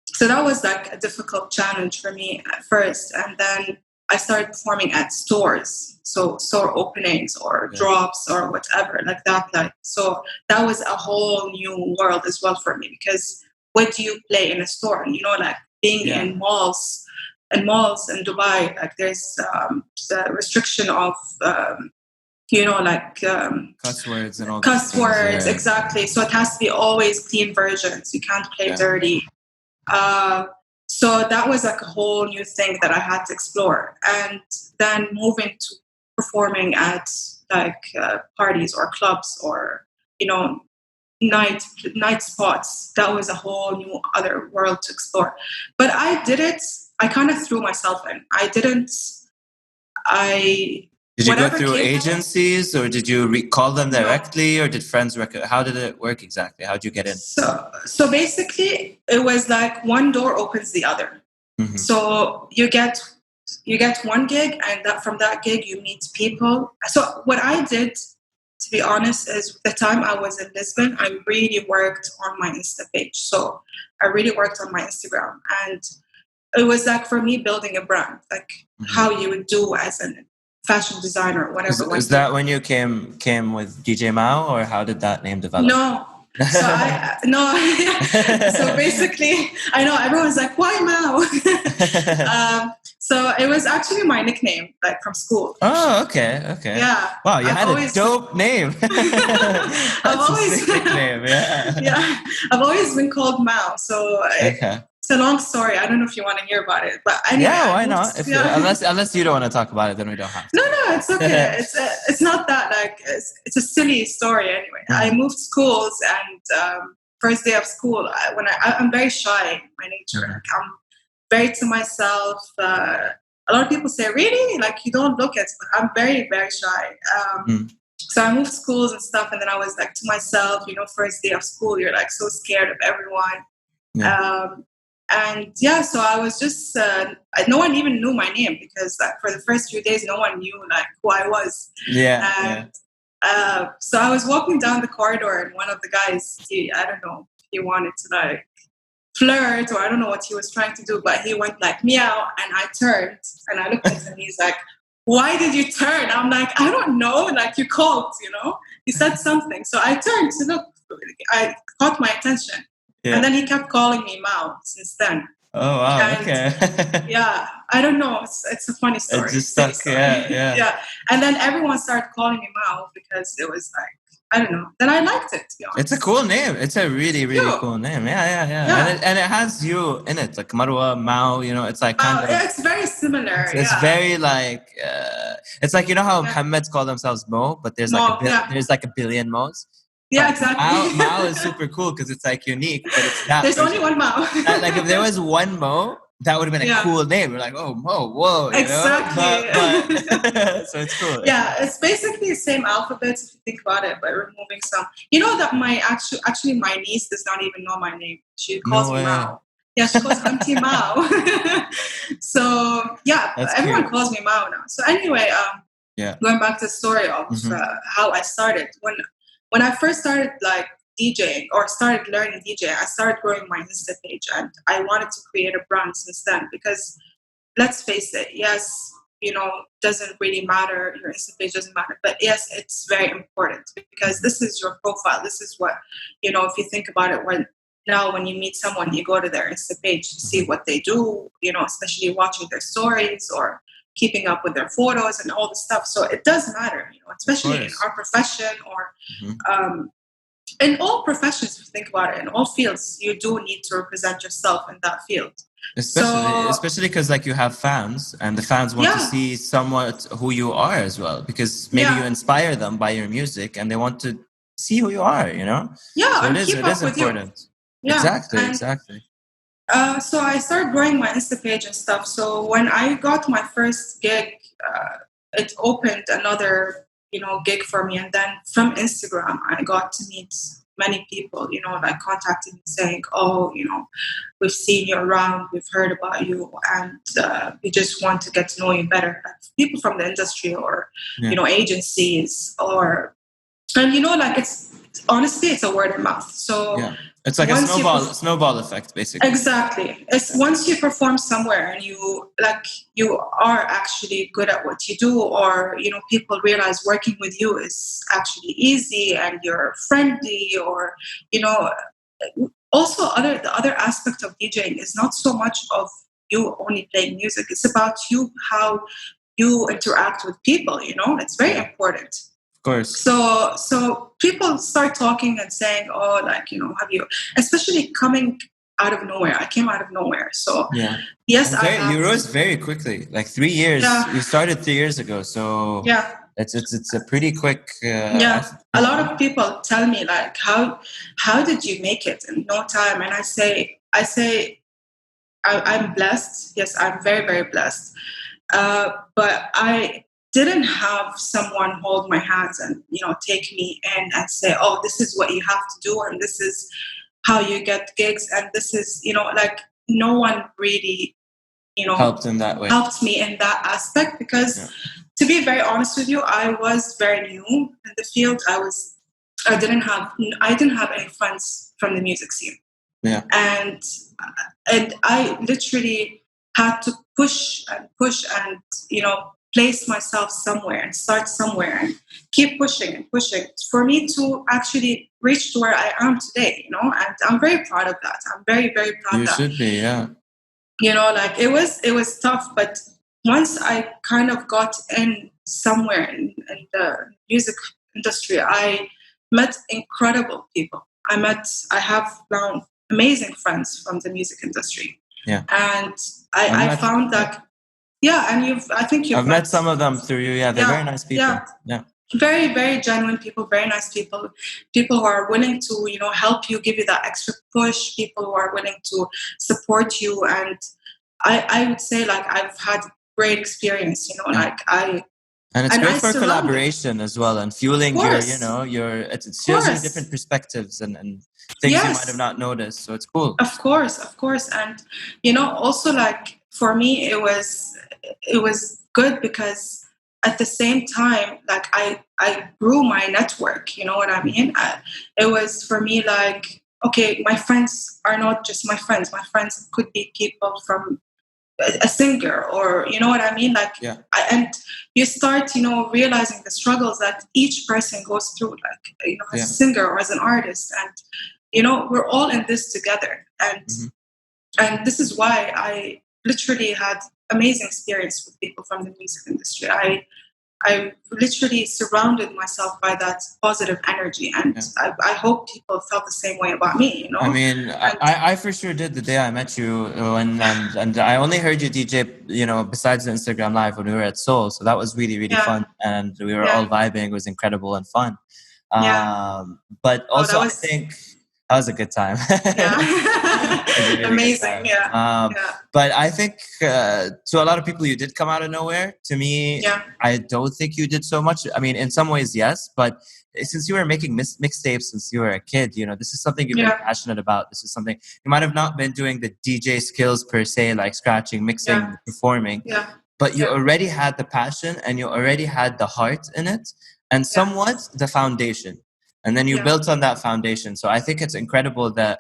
So that was like a difficult challenge for me at first. And then I started performing at stores, so store openings or drops or whatever like that. Like, so that was a whole new world as well for me, because what do you play in a store? Like being in malls in Dubai, like there's the restriction of cuss words and all cuss words, exactly. So it has to be always clean versions. You can't play dirty. So that was like a whole new thing that I had to explore. And then moving to performing at like parties or clubs or, you know, night spots, that was a whole new other world to explore. But I kind of threw myself in. Did you go through agencies, or did you call them directly, or did friends how did it work exactly? How did you get in? So basically it was like one door opens the other. Mm-hmm. So you get one gig, and from that gig you meet people. So what I did, to be honest, is the time I was in Lisbon, I really worked on my Insta page. So I really worked on my Instagram, and it was like for me building a brand, like how you would do as a fashion designer or whatever. Is that when you came with DJ Maww, or how did that name develop? No. So basically, I know everyone's like, why Maww? So it was actually my nickname, like from school. Oh, okay. Yeah. Wow, you had a dope name. That's a sick nickname, yeah. Yeah, I've always been called Maww, so it's a long story. I don't know if you want to hear about it, but anyway. Yeah, why not? Unless you don't want to talk about it, then we don't have to. No, it's okay. It's not that, like, it's a silly story anyway. Mm-hmm. I moved schools, and first day of school, I'm very shy by nature. Like, I'm very to myself. A lot of people say, really? Like, you don't look it, but I'm very, very shy. So I moved schools and stuff, and then I was like to myself, you know, first day of school, you're like so scared of everyone. Yeah. And yeah, so I was just, no one even knew my name, because for the first few days, no one knew like who I was. Yeah. So I was walking down the corridor, and one of the guys, I don't know, he wanted to like flirt, or I don't know what he was trying to do, but he went like meow, and I turned and I looked at him, and he's like, why did you turn? I'm like, I don't know, like you called, you know, he said something. So I turned to look, I caught my attention. Yeah. And then he kept calling me Maww since then. Oh, wow. And, okay. Yeah, I don't know. It's a funny story. It just stuck. Yeah. Yeah. And then everyone started calling me Maww because it was like, I don't know. Then I liked it, to be honest. It's a cool name. It's a really, really cool name. Yeah. And it has you in it, like Marwa, Maww, you know, it's like kind of... It's very similar. It's very like... it's like, you know how Muhammad's call themselves Mo, but there's like a billion Mo's? Yeah, exactly. Maww is super cool because it's like unique, but it's that. There's only one Maww. Like if there was one Mo, that would have been a cool name. We're like, oh, Mo, whoa. Exactly. But, so it's cool. Yeah, it's basically the same alphabet if you think about it, but removing some. You know that my my niece does not even know my name. She calls me Maww. Yeah, she calls Auntie Maww. So yeah, everyone calls me Maww now. So anyway, going back to the story of how I started. When I first started like DJing or started learning DJ, I started growing my Insta page, and I wanted to create a brand since then, because let's face it, yes, you know, doesn't really matter. Your Insta page doesn't matter, but yes, it's very important, because this is your profile. This is what, you know, if you think about it, when you meet someone, you go to their Insta page to see what they do, you know, especially watching their stories or keeping up with their photos and all the stuff. So it does matter, you know, especially in our profession or in all professions, if you think about it, in all fields, you do need to represent yourself in that field. Especially because like you have fans, and the fans want to see somewhat who you are as well, because maybe you inspire them by your music and they want to see who you are, you know? Yeah, so it is important. Yeah, exactly. So I started growing my Insta page and stuff. So when I got my first gig, it opened another, you know, gig for me. And then from Instagram, I got to meet many people, you know, like contacting me saying, oh, you know, we've seen you around, we've heard about you, and we just want to get to know you better. Like people from the industry or, you know, agencies and you know, like honestly, it's a word of mouth. So it's like a snowball effect, basically. Exactly. It's once you perform somewhere and you are actually good at what you do, or, you know, people realize working with you is actually easy and you're friendly, or, you know, also the other aspect of DJing is not so much of you only playing music. It's about how you interact with people, you know, it's very important. Course. So people start talking and saying, oh, like, you know, have you, especially coming out of nowhere. I came out of nowhere. So yes, you rose very quickly. Like 3 years. Yeah. You started 3 years ago. So yeah, it's a pretty quick. A lot of people tell me like, how did you make it in no time? And I say I'm blessed. Yes, I'm very, very blessed. But I didn't have someone hold my hands and, take me in and say, oh, this is what you have to do. And this is how you get gigs. And this is, like no one really, helped in that way. Helped me in that aspect because to be very honest with you, I was very new in the field. I didn't have any friends from the music scene. Yeah. And I literally had to push and place myself somewhere and start somewhere and keep pushing and pushing for me to actually reach to where I am today, and I'm very proud of that. I'm very, very proud of that. You should be, yeah. Like it was tough, but once I kind of got in somewhere in the music industry, I met incredible people. I have found amazing friends from the music industry. Yeah. And I found that, and I've met some of them through you. Yeah, they're very nice people. Yeah. Very, very genuine people, very nice people who are willing to, help you, give you that extra push, people who are willing to support you. And I would say like I've had great experience, and it's great for collaboration as well and fueling your it shows you different perspectives and things you might have not noticed. So it's cool. Of course. And, also like for me, it was good because at the same time, like I grew my network, you know what I mean? It was for me like, okay, my friends are not just my friends. My friends could be people from a singer, or you know what I mean? Like, and you start, realizing the struggles that each person goes through, like, as a singer or as an artist, and we're all in this together, and and this is why I literally had amazing experience with people from the music industry. I literally surrounded myself by that positive energy, and I hope people felt the same way about me. I mean, I for sure did the day I met you, and I only heard you DJ, besides the Instagram Live when we were at Seoul, so that was really, really fun, and we were all vibing. It was incredible and fun. But also, I think that was a good time. Really amazing, time. But I think to a lot of people, you did come out of nowhere. To me, I don't think you did so much. I mean, in some ways, yes, but since you were making mixtapes since you were a kid, this is something you've been passionate about. This is something you might have not been doing the DJ skills per se, like scratching, mixing, performing. But you already had the passion and you already had the heart in it and somewhat the foundation. And then you built on that foundation. So I think it's incredible that,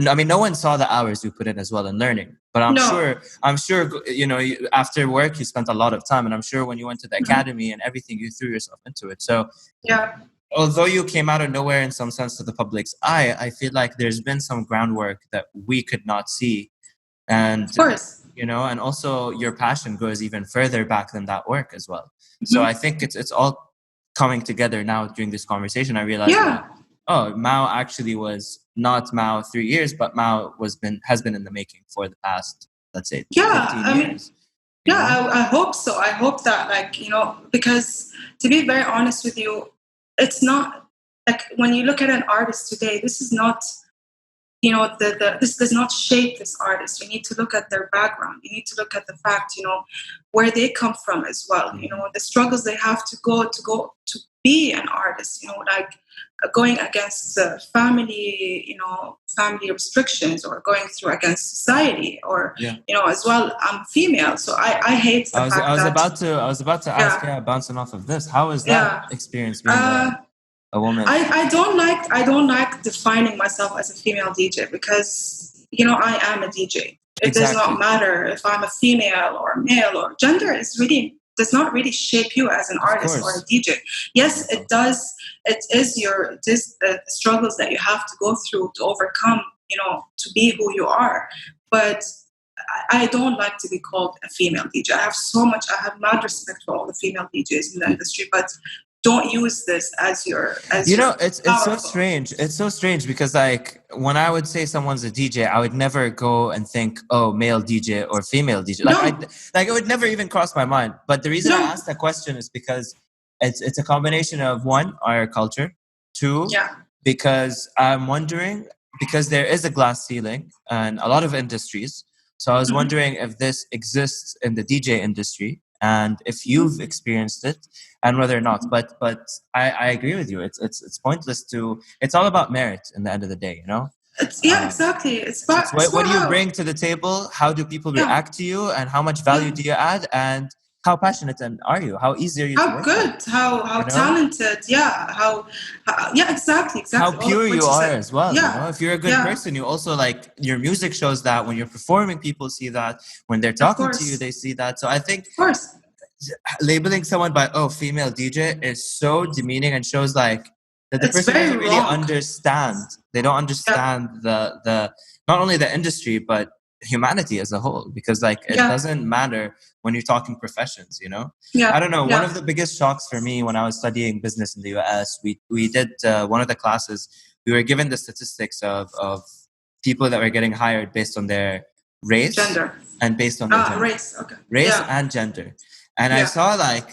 I mean, no one saw the hours you put in as well in learning, but I'm sure, after work, you spent a lot of time, and I'm sure when you went to the academy and everything, you threw yourself into it. So although you came out of nowhere in some sense to the public's eye, I feel like there's been some groundwork that we could not see. And, of course, and also your passion goes even further back than that work as well. So I think it's all coming together now during this conversation. I realized that, Maww actually was not Maww 3 years, but Maww has been in the making for the past, let's say, 15 years. I hope so. I hope that, like, because to be very honest with you, it's not like when you look at an artist today, this is not, this does not shape this artist. You need to look at their background. You need to look at the fact, where they come from as well. The struggles they have to go to be an artist. Like going against family, family restrictions, or going through against society, or as well. I'm female, so I hate the fact that I was about to ask, bouncing off of this, how was that experience being a woman? I don't like defining myself as a female DJ because I am a DJ. It does not matter if I'm a female or male, or gender does not really shape you as an artist or a DJ. Yes, it does. It is the struggles that you have to go through to overcome, to be who you are. But I don't like to be called a female DJ. I have mad respect for all the female DJs in the industry, but don't use this as your it's so strange. It's so strange because like when I would say someone's a DJ, I would never go and think, oh, male DJ or female DJ. Like it would never even cross my mind. But the reason I asked that question is because it's a combination of one, our culture, two, because I'm wondering, because there is a glass ceiling and a lot of industries. So I was wondering if this exists in the DJ industry and if you've experienced it and whether or not. But I agree with you. It's pointless to. It's all about merit in the end of the day, you know. Exactly. It's what do you bring to the table? How do people react to you? And how much value do you add? And how passionate are you? How easy are you to work with? How talented? Exactly. How pure you are as well. You know, if you're a good person, you also like your music shows that. When you're performing, people see that. When they're talking to you, they see that. So I think, of course, labeling someone by female DJ is so demeaning and shows like that the person doesn't really understand. They don't understand the not only the industry but humanity as a whole, because like it doesn't matter when you're talking professions, you know. I don't know, one of the biggest shocks for me when I was studying business in the US, we did one of the classes, we were given the statistics of people that were getting hired based on their race, gender, and based on their gender. Race and gender. And I saw like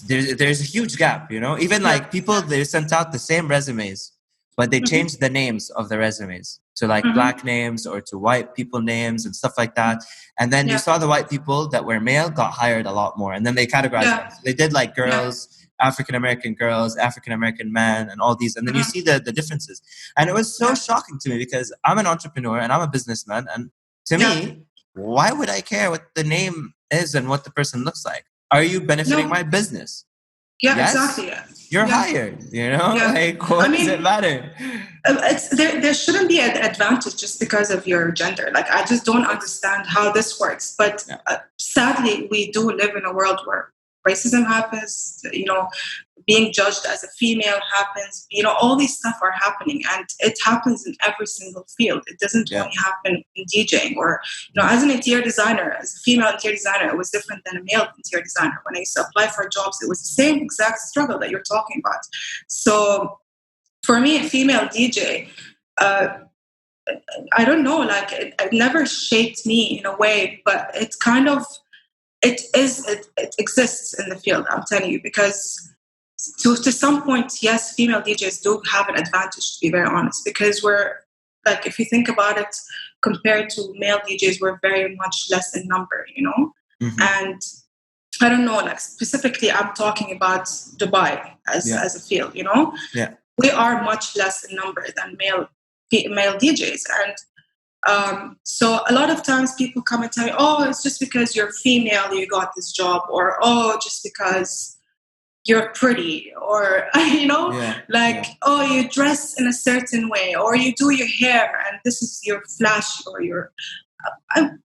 there's a huge gap, you know. Even like people, they sent out the same resumes, but they changed the names of the resumes to like black names or to white people names and stuff like that. And then you saw the white people that were male got hired a lot more. And then they categorized them. So they did like girls, African-American girls, African-American men, and all these. And then you see the differences. And it was so shocking to me because I'm an entrepreneur and I'm a businessman. And to me, why would I care what the name is and what the person looks like? Are you benefiting my business? Yes? Exactly. You're hired, you know? Like, what does it matter? There shouldn't be an advantage just because of your gender. Like, I just don't understand how this works. But sadly, we do live in a world where racism happens, you know, being judged as a female happens, you know, all these stuff are happening, and it happens in every single field. It doesn't only happen in DJing, or, you know, as an interior designer, as a female interior designer, it was different than a male interior designer. When I used to apply for jobs, it was the same exact struggle that you're talking about. So for me, a female DJ, I don't know, like it never shaped me in a way, but it kind of, it exists in the field, I'm telling you, because to some point, yes, female DJs do have an advantage, to be very honest, because we're, like, if you think about it, compared to male DJs, we're very much less in number, you know? And I don't know, like specifically, I'm talking about Dubai as a field, you know? We are much less in number than male DJs. And so a lot of times people come and tell me, oh, it's just because you're female, you got this job, or, oh, just because you're pretty, or, you know, oh, you dress in a certain way, or you do your hair and this is your flash, or your,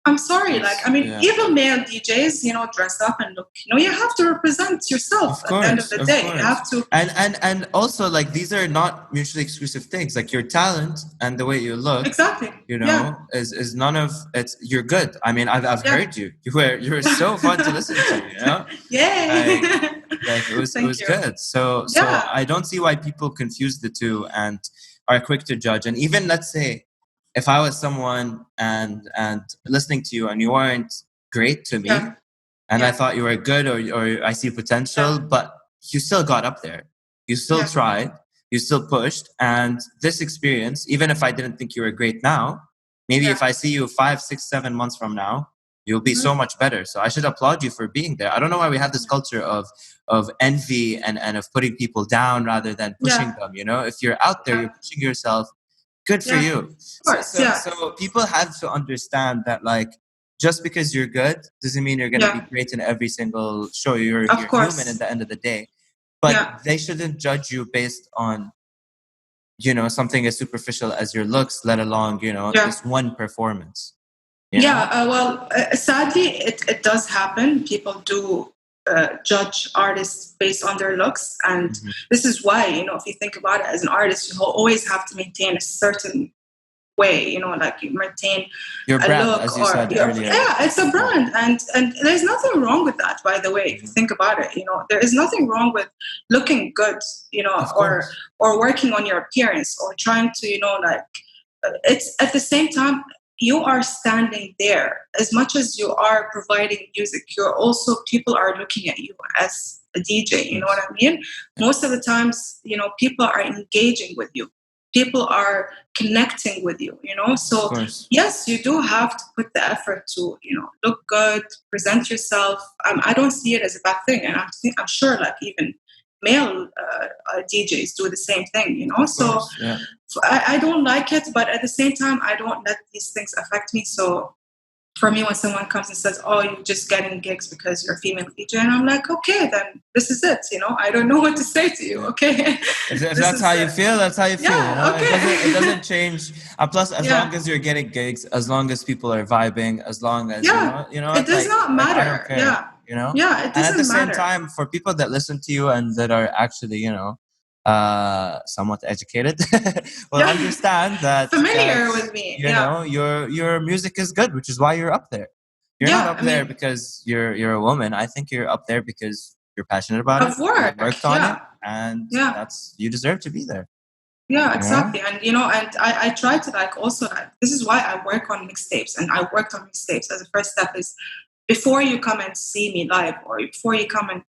I'm sorry, like, I mean, even male DJs, you know, dress up and look, you know, you have to represent yourself at the end of the day. You have to. And also, like, these are not mutually exclusive things. Like, your talent and the way you look, you know, is none of it's. You're good. I mean, I've heard you. You're so fun to listen to. You know, like it was good. So I don't see why people confuse the two and are quick to judge. And even, let's say, if I was someone and listening to you and you weren't great to me, and I thought you were good, or I see potential, but you still got up there, you still tried, you still pushed, and this experience, even if I didn't think you were great now, maybe if I see you 5, 6, 7 months from now, you'll be so much better. So I should applaud you for being there. I don't know why we have this culture of envy and of putting people down rather than pushing them. You know, if you're out there, you're pushing yourself. Good for you. So people have to understand that, like, just because you're good doesn't mean you're going to be great in every single show. You're human at the end of the day. But they shouldn't judge you based on, you know, something as superficial as your looks, let alone, you know, this one performance. Well, sadly, it does happen. People do judge artists based on their looks, and this is why, you know, if you think about it, as an artist, you always have to maintain a certain way, you know, like you maintain your a brand, look, as you said earlier. Yeah, it's a brand, and there's nothing wrong with that, by the way. If you think about it, you know, there is nothing wrong with looking good, you know, or working on your appearance, or trying to, you know, like, it's at the same time, you are standing there. As much as you are providing music, you're also, people are looking at you as a DJ, you know what I mean? Most of the times, you know, people are engaging with you, people are connecting with you, you know. So yes, you do have to put the effort to, you know, look good, present yourself. I don't see it as a bad thing, and I'm sure, like, even male DJs do the same thing, you know. So I don't like it, but at the same time, I don't let these things affect me. So for me, when someone comes and says, "Oh, you're just getting gigs because you're a female DJ," and I'm like, "Okay, then this is it." You know, I don't know what to say to you. Okay, if that's how you feel, that's how you feel. Yeah, you know? Okay. It doesn't change. Plus, as long as you're getting gigs, as long as people are vibing, as long as you know, it does not matter. I don't care. You know, it doesn't matter. And at the same time, for people that listen to you and that are actually, you know, somewhat educated, will understand that familiar with me. You know, your music is good, which is why you're up there. You're not up there because you're a woman. I think you're up there because you're passionate about it. Work. You worked on it, and that's, you deserve to be there. Yeah, exactly. And you know, and I try to, like, also, like, this is why I work on mixtapes, and I worked on mixtapes as a first step. Is before you come and see me live, or before you come and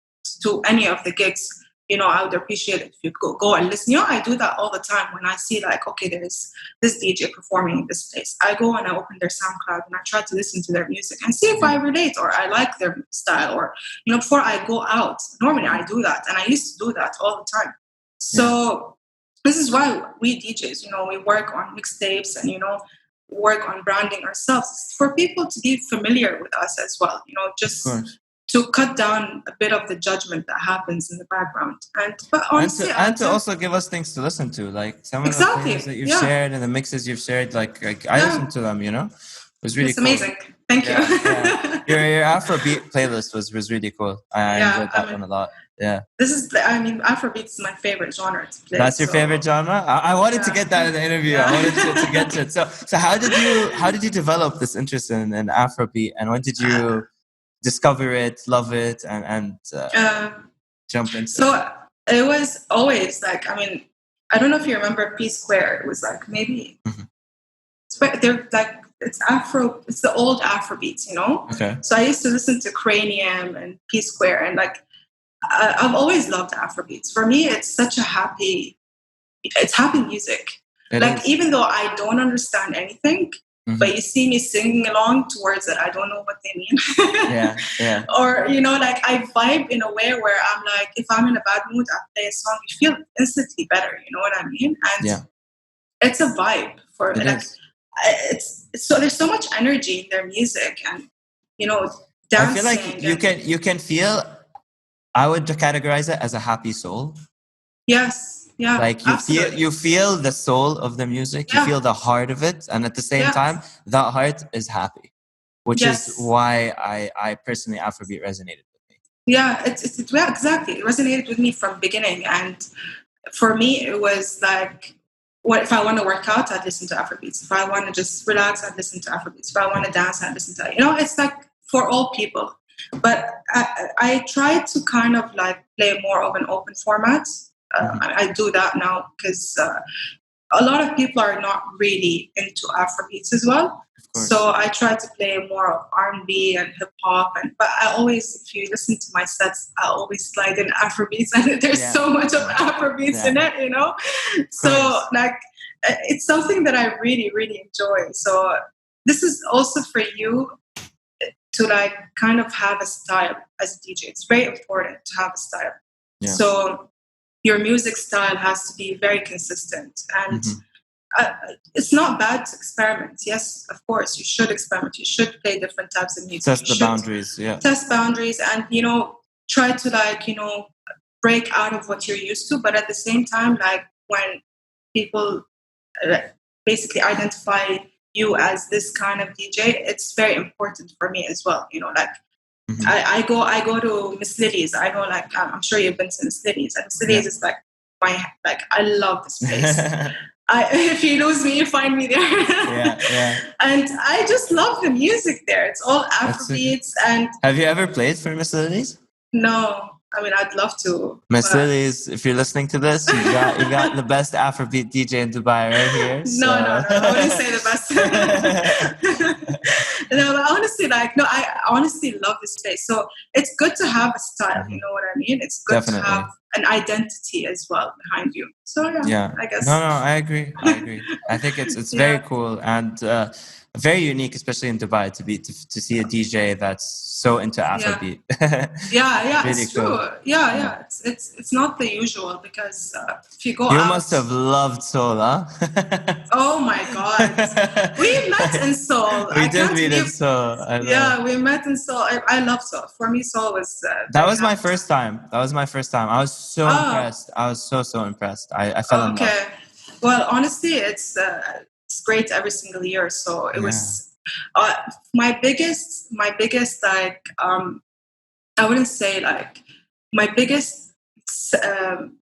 to any of the gigs, you know, I would appreciate it if you go and listen. You know, I do that all the time when I see, like, okay, there is this DJ performing in this place. I go and I open their SoundCloud and I try to listen to their music and see if I relate or I like their style, or, you know, before I go out. Normally I do that, and I used to do that all the time. So this is why we DJs, you know, we work on mixtapes and, you know, work on branding ourselves, for people to be familiar with us as well, you know, just to cut down a bit of the judgment that happens in the background. But honestly, and to also give us things to listen to, like some of the things that you've shared and the mixes you've shared, like I listened to them, you know. It was really cool. Amazing. Thank you. Your Afrobeat playlist was really cool. I enjoyed that one a lot. Yeah. Afrobeat is my favorite genre to play. That's your favorite genre? I wanted to get that in the interview. I wanted to get to it. So how did you develop this interest in Afrobeat, and when did you discover it, love it, and jump into it? So it was always like, I mean, I don't know if you remember P Square. It was like maybe they're like, it's the old Afrobeats, you know? Okay. So I used to listen to Cranium and P Square, and like, I've always loved Afrobeats. For me, it's such a happy music. Even though I don't understand anything, but you see me singing along towards it, I don't know what they mean. Yeah. Or, you know, like, I vibe in a way where I'm like, if I'm in a bad mood, I play a song, you feel instantly better. You know what I mean? And it's a vibe for it. Like, it's so, there's so much energy in their music, and, you know, dancing. I feel like you can feel. I would categorize it as a happy soul. Yes. Yeah. Like you feel the soul of the music, you feel the heart of it, and at the same time, that heart is happy, which is why I personally, Afrobeat resonated with me. Yeah, exactly. It resonated with me from beginning, and for me, it was like, what if I want to work out, I'd listen to Afrobeats. If I want to just relax, I'd listen to Afrobeats. If I want to dance, I'd listen to, you know, it's like for all people. But I try to kind of like play more of an open format. I do that now because a lot of people are not really into Afrobeats as well. So I try to play more of R&B and hip hop, but I always, if you listen to my sets, I always slide in Afrobeats, and there's so much of Afrobeats in it, you know. So like, it's something that I really, really enjoy. So this is also for you to like kind of have a style as a DJ. It's very important to have a style. So your music style has to be very consistent, and it's not bad to experiment. Yes, of course, you should experiment. You should play different types of music. Test the boundaries, Test boundaries, and, you know, try to, like, you know, break out of what you're used to. But at the same time, like, when people basically identify you as this kind of DJ, it's very important for me as well. You know, like, I go to Miss Lily's. I know, like, I'm sure you've been to Miss Lily's. And Miss Lily's is like I love this place. If you lose me, you find me there. And I just love the music there. It's all Afrobeats. And have you ever played for Miss Lilies? No. I mean, I'd love to. Miss Lilies, if you're listening to this, you got the best Afrobeat DJ in Dubai right here. So. No, I wouldn't say the best. No, but honestly, I honestly love this place. So it's good to have a style. You know what I mean? It's good to have an identity as well behind you. So yeah. I guess. No, I agree. I think it's very cool and very unique, especially in Dubai, to see a DJ that's so into Afrobeat. Yeah, really it's cool. True. Yeah. It's not the usual because if you go you out, must have loved Seoul, huh? Oh my God, we met in Seoul. We did meet in Seoul. Yeah, we met in Seoul. I love Seoul. For me, Seoul was. That was my first time. I was so impressed. I was so impressed. I fell in love. Okay. Well, honestly, it's great every single year. So it was my biggest like I wouldn't say like my biggest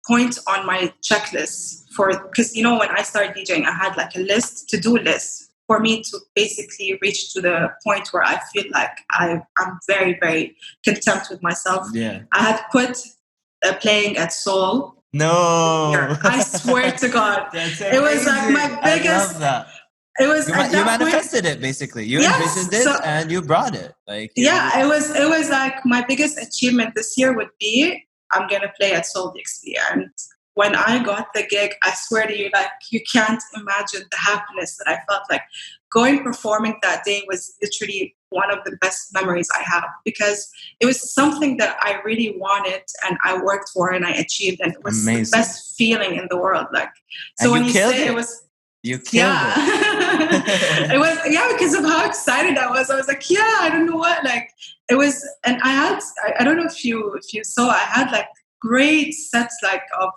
point on my checklist because you know when I started DJing, I had like a to-do list for me to basically reach to the point where I feel like I'm very, very content with myself. Yeah. I had quit playing at Seoul. No. I swear to God. It was like my biggest. I love that. It was you manifested it basically. You envisioned it and you brought it. It was like my biggest achievement this year would be I'm gonna play at Seoul DXB. And when I got the gig, I swear to you, like you can't imagine the happiness that I felt. Like performing that day was literally one of the best memories I have because it was something that I really wanted and I worked for and I achieved, and it was the best feeling in the world. Like so when you say it was. You killed it. It was because of how excited I was. I was like, I don't know what. Like it was, and I don't know if you saw, I had like great sets like of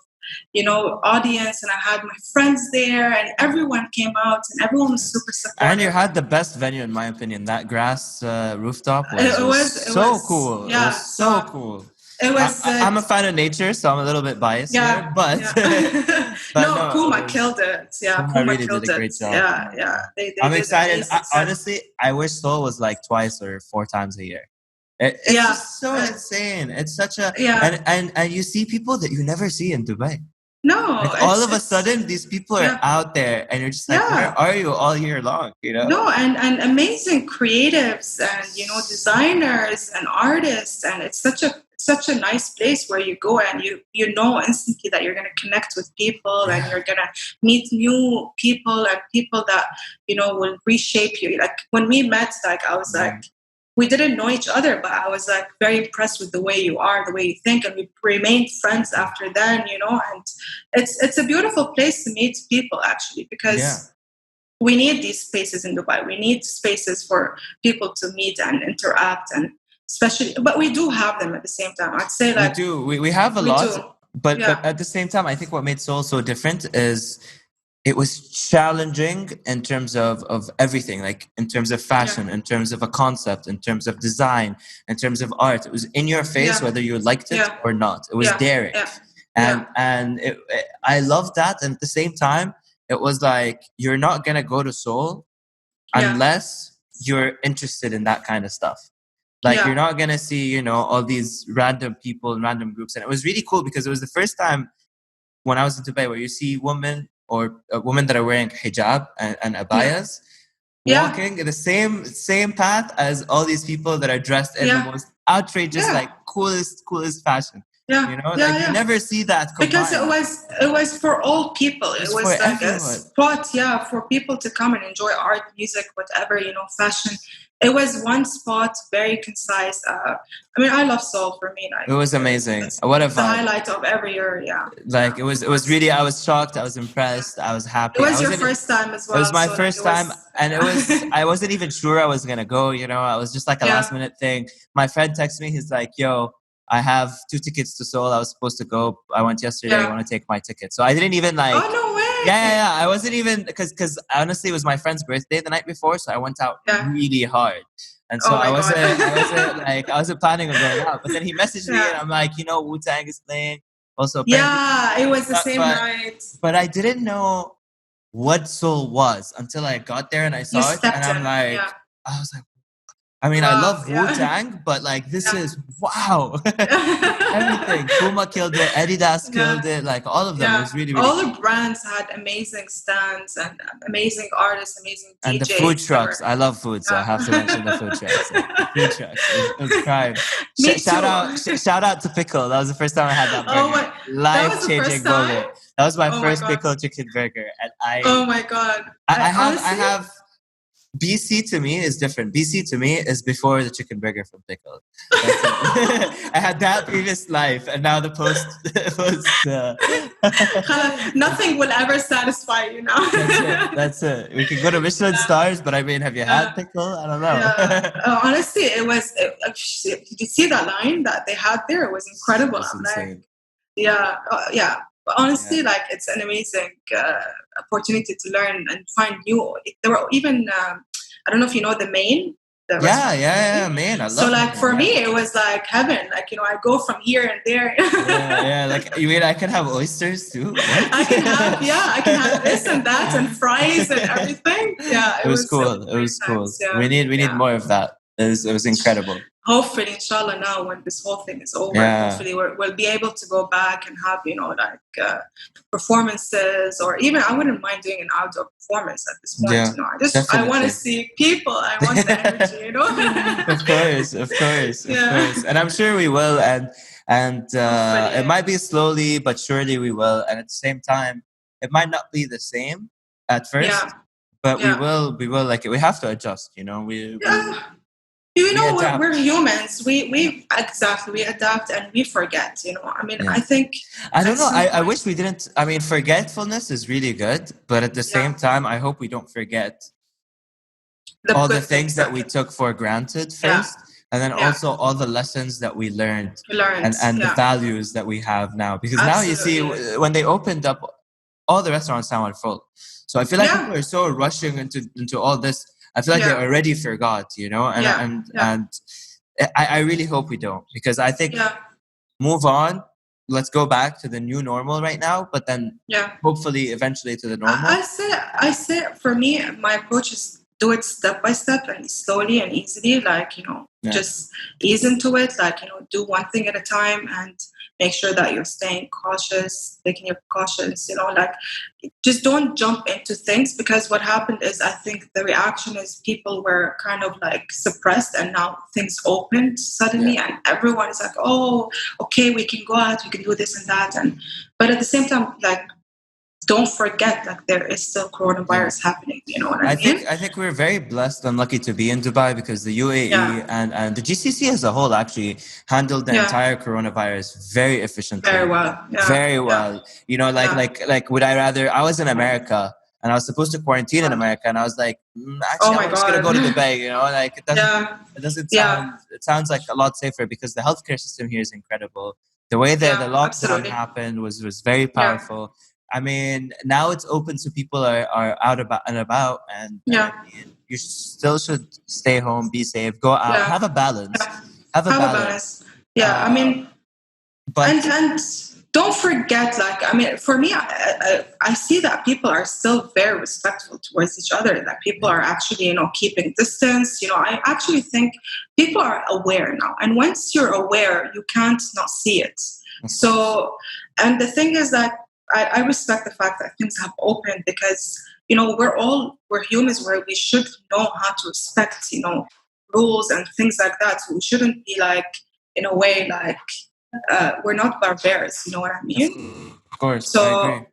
audience, and I had my friends there, and everyone came out, and everyone was super supportive. And you had the best venue, in my opinion. That grass rooftop was so cool. Yeah, it was so cool. It was. I'm a fan of nature, so I'm a little bit biased here, but no, Puma killed it. Yeah, Puma really killed did a great job. Yeah. I'm excited. Honestly, I wish Seoul was like twice or 4 times a year. It's just so insane. It's such a and you see people that you never see in Dubai. No, like all of a sudden these people are out there, and you're just like, where are you all year long? No, and amazing creatives and designers and artists, and it's such a nice place where you go and you know instantly that you're going to connect with people and you're going to meet new people and people that will reshape you. Like when we met, like I was like, we didn't know each other, but I was like very impressed with the way you are, the way you think, and we remained friends after then. And it's a beautiful place to meet people actually, because we need these spaces in Dubai. We need spaces for people to meet and interact, and especially, but we do have them at the same time. I'd say like we have a lot, but at the same time, I think what made Seoul so different is it was challenging in terms of everything, like in terms of fashion, in terms of a concept, in terms of design, in terms of art. It was in your face whether you liked it or not. It was daring, and I loved that. And at the same time, it was like you're not gonna go to Seoul unless you're interested in that kind of stuff. Like you're not gonna see, all these random people and random groups. And it was really cool because it was the first time when I was in Dubai where you see women that are wearing hijab and abayas walking in the same path as all these people that are dressed in the most outrageous, like coolest fashion. You never see that combined. Because it was for all people. It was like everyone. A spot, for people to come and enjoy art, music, whatever, fashion. It was one spot, very concise. I mean, I love Seoul. For me, like, it was amazing. What a vibe. The highlight of every year, Like it was really. I was shocked. I was impressed. I was happy. It was your first time as well. It was my first time, and it was. I wasn't even sure I was gonna go. I was just like a last minute thing. My friend texted me. He's like, "Yo, I have 2 tickets to Seoul. I was supposed to go. I went yesterday. I want to take my ticket." So I didn't even like. Oh no way! Yeah. I wasn't even because honestly, it was my friend's birthday the night before, so I went out really hard, and so I wasn't planning on going out. But then he messaged me, and I'm like, Wu-Tang is playing. Also, it was the same night. But I didn't know what soul was until I got there and I saw it, and I'm like, I was like, I mean, I love Wu-Tang, but like this is wow. Everything. Puma killed it, Adidas killed it, like all of them. It was really, really all the brands had amazing stands and amazing artists, amazing DJs. And the food trucks. I love food, so I have to mention the food trucks. The food trucks. It was prime. Shout out to Pickle. That was the first time I had that burger. Life-changing moment. That was my first Pickle chicken burger. And oh my God. I have BC to me is different. BC to me is before the chicken burger from Pickle. I had that previous life, and now the post. Nothing will ever satisfy you now. That's it. We could go to Michelin stars, but I mean, have you had Pickle? I don't know. Honestly, it was. Did you see that line that they had there? It was incredible. That's insane. Yeah. But honestly, like it's an amazing opportunity to learn and find new. There were even I don't know if you know the Maine. Man. I love so like for me, it was like heaven. Like I go from here and there. Like you mean I can have oysters too? What? I can have this and that and fries and everything. Yeah, it was cool. It was cool. Yeah. We need more of that. It was incredible. Hopefully, inshallah, now when this whole thing is over, hopefully we'll be able to go back and have, like performances, or even I wouldn't mind doing an outdoor performance at this point. Yeah, I want to see people. I want the energy, Of course. And I'm sure we will. And it might be slowly, but surely we will. And at the same time, it might not be the same at first, but we will. Like we have to adjust. We're humans. We adapt and we forget. I mean, I think I don't know. I wish we didn't. I mean, forgetfulness is really good, but at the same time, I hope we don't forget all the things that we took for granted first, and then also all the lessons that we learned and the values that we have now. Because now you see, when they opened up, all the restaurants now are full. So I feel like people are so rushing into all this. I feel like they already forgot, and I really hope we don't, because I think move on. Let's go back to the new normal right now, but then hopefully eventually to the normal. I say for me, my approach is do it step by step and slowly and easily, like, just ease into it, like, do one thing at a time and make sure that you're staying cautious, taking your precautions, like just don't jump into things, because what happened is I think the reaction is people were kind of like suppressed, and now things opened suddenly and everyone is like, oh, okay, we can go out, we can do this and that. But at the same time, like, don't forget, like, there is still coronavirus happening. You know what I mean? I think we're very blessed and lucky to be in Dubai, because the UAE and the GCC as a whole actually handled the entire coronavirus very efficiently. Very well. Very well. Like would I rather? I was in America and I was supposed to quarantine in America, and I was like, actually, I'm just gonna go to Dubai. Like it doesn't sound. It sounds like a lot safer, because the healthcare system here is incredible. The way that the lockdown happened was very powerful. I mean, now it's open, so people are out and about, and you still should stay home, be safe, go out, have a balance. Have a balance. I mean, but and don't forget, like, I mean, for me, I see that people are still very respectful towards each other, that people are actually, keeping distance. I actually think people are aware now. And once you're aware, you can't not see it. So, and the thing is that I respect the fact that things have opened, because, we're humans, where we should know how to respect, rules and things like that. So we shouldn't be like, in a way, like, we're not barbarians, you know what I mean? Of course, I agree.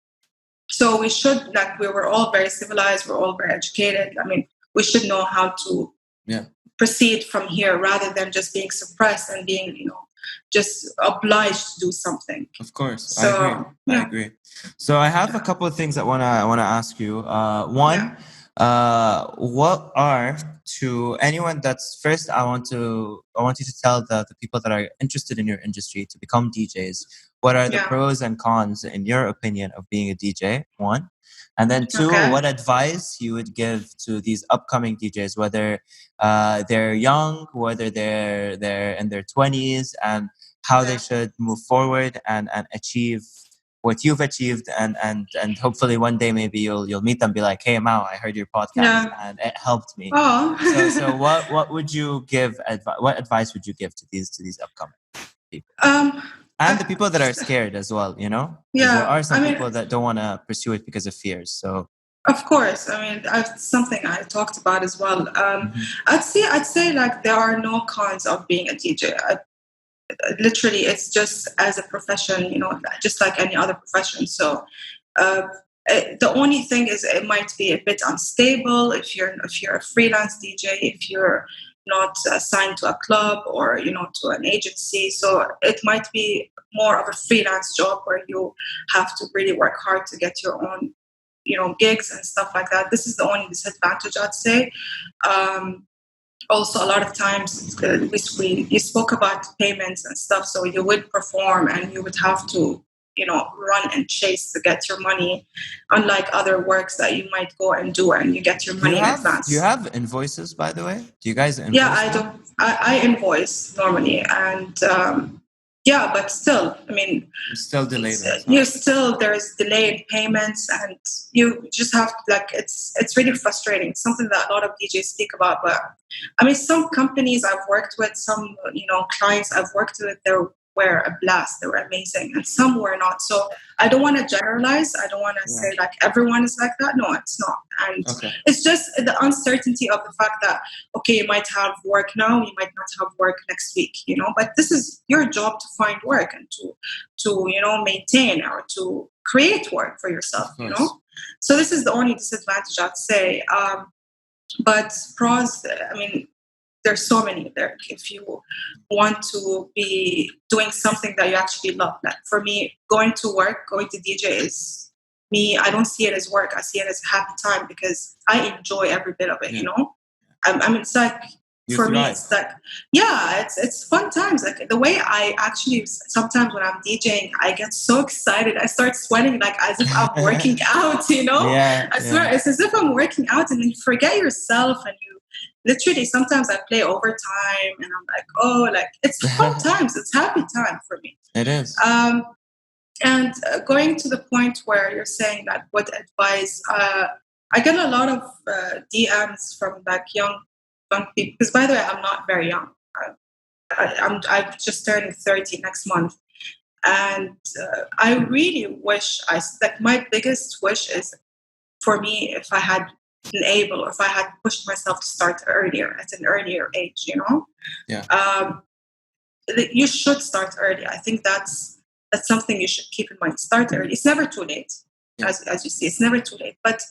So we should, like, we were all very civilized, we're all very educated. I mean, we should know how to proceed from here, rather than just being suppressed and being, just obliged to do something. Of course, I agree. So I have a couple of things I wanna ask you. One, what are, to anyone that's first, I want you to tell the people that are interested in your industry to become DJs, what are the pros and cons, in your opinion, of being a DJ? One. And then two, what advice you would give to these upcoming DJs, whether they're young, whether they're in their 20s, and how they should move forward and achieve what you've achieved, and hopefully one day maybe you'll meet them and be like, hey Maww, I heard your podcast and it helped me. So what would you give what advice would you give to these upcoming people? And the people that are scared as well, you know? Because there are some people that don't want to pursue it because of fears. So of course, I mean, something I talked about as well. I'd say like there are no cons of being a DJ. Literally, it's just as a profession, you know, just like any other profession. So the only thing is it might be a bit unstable if you're a freelance DJ, if you're not signed to a club or, you know, to an agency. So it might be more of a freelance job where you have to really work hard to get your own, you know, gigs and stuff like that. This is the only disadvantage, I'd say. Also, a lot of times you spoke about payments and stuff, so you would perform and you would have to, you know, run and chase to get your money, unlike other works that you might go and do and you get your money in advance. Do you have invoices, by the way? Do you guys invoice? Yeah, I do. I invoice normally, and yeah, but still, I mean, still delayed. There's delayed payments, and you just have to, like, it's really frustrating. It's something that a lot of DJs speak about, but I mean, some companies I've worked with, some, you know, clients I've worked with, they were a blast, they were amazing, and some were not. So I don't want to generalize. I don't want to say like everyone is like that. No, it's not. And it's just the uncertainty of the fact that, okay, you might have work now, you might not have work next week, you know, but this is your job to find work and to you know, maintain or to create work for yourself, you know. So this is the only disadvantage, I'd say. But pros, I mean, there's so many there. If you want to be doing something that you actually love, like for me, going to work, going to DJ is me. I don't see it as work. I see it as a happy time because I enjoy every bit of it. You know, I mean, it's like for me, it's like it's fun times. Like the way I actually sometimes when I'm DJing, I get so excited. I start sweating like as if I'm working out. You know, I swear it's as if I'm working out, and then you forget yourself and you. Literally, sometimes I play overtime and I'm like, oh, like it's fun times. It's happy time for me. It is. And going to the point where you're saying like, what advice? I get a lot of DMs from like young people. Because by the way, I'm not very young. I'm just turning 30 next month. And I really wish my biggest wish is for me if I had been able, or if I had pushed myself to start earlier at an earlier age, you know, you should start early. I think that's something you should keep in mind. Start early. It's never too late, as you see. It's never too late. But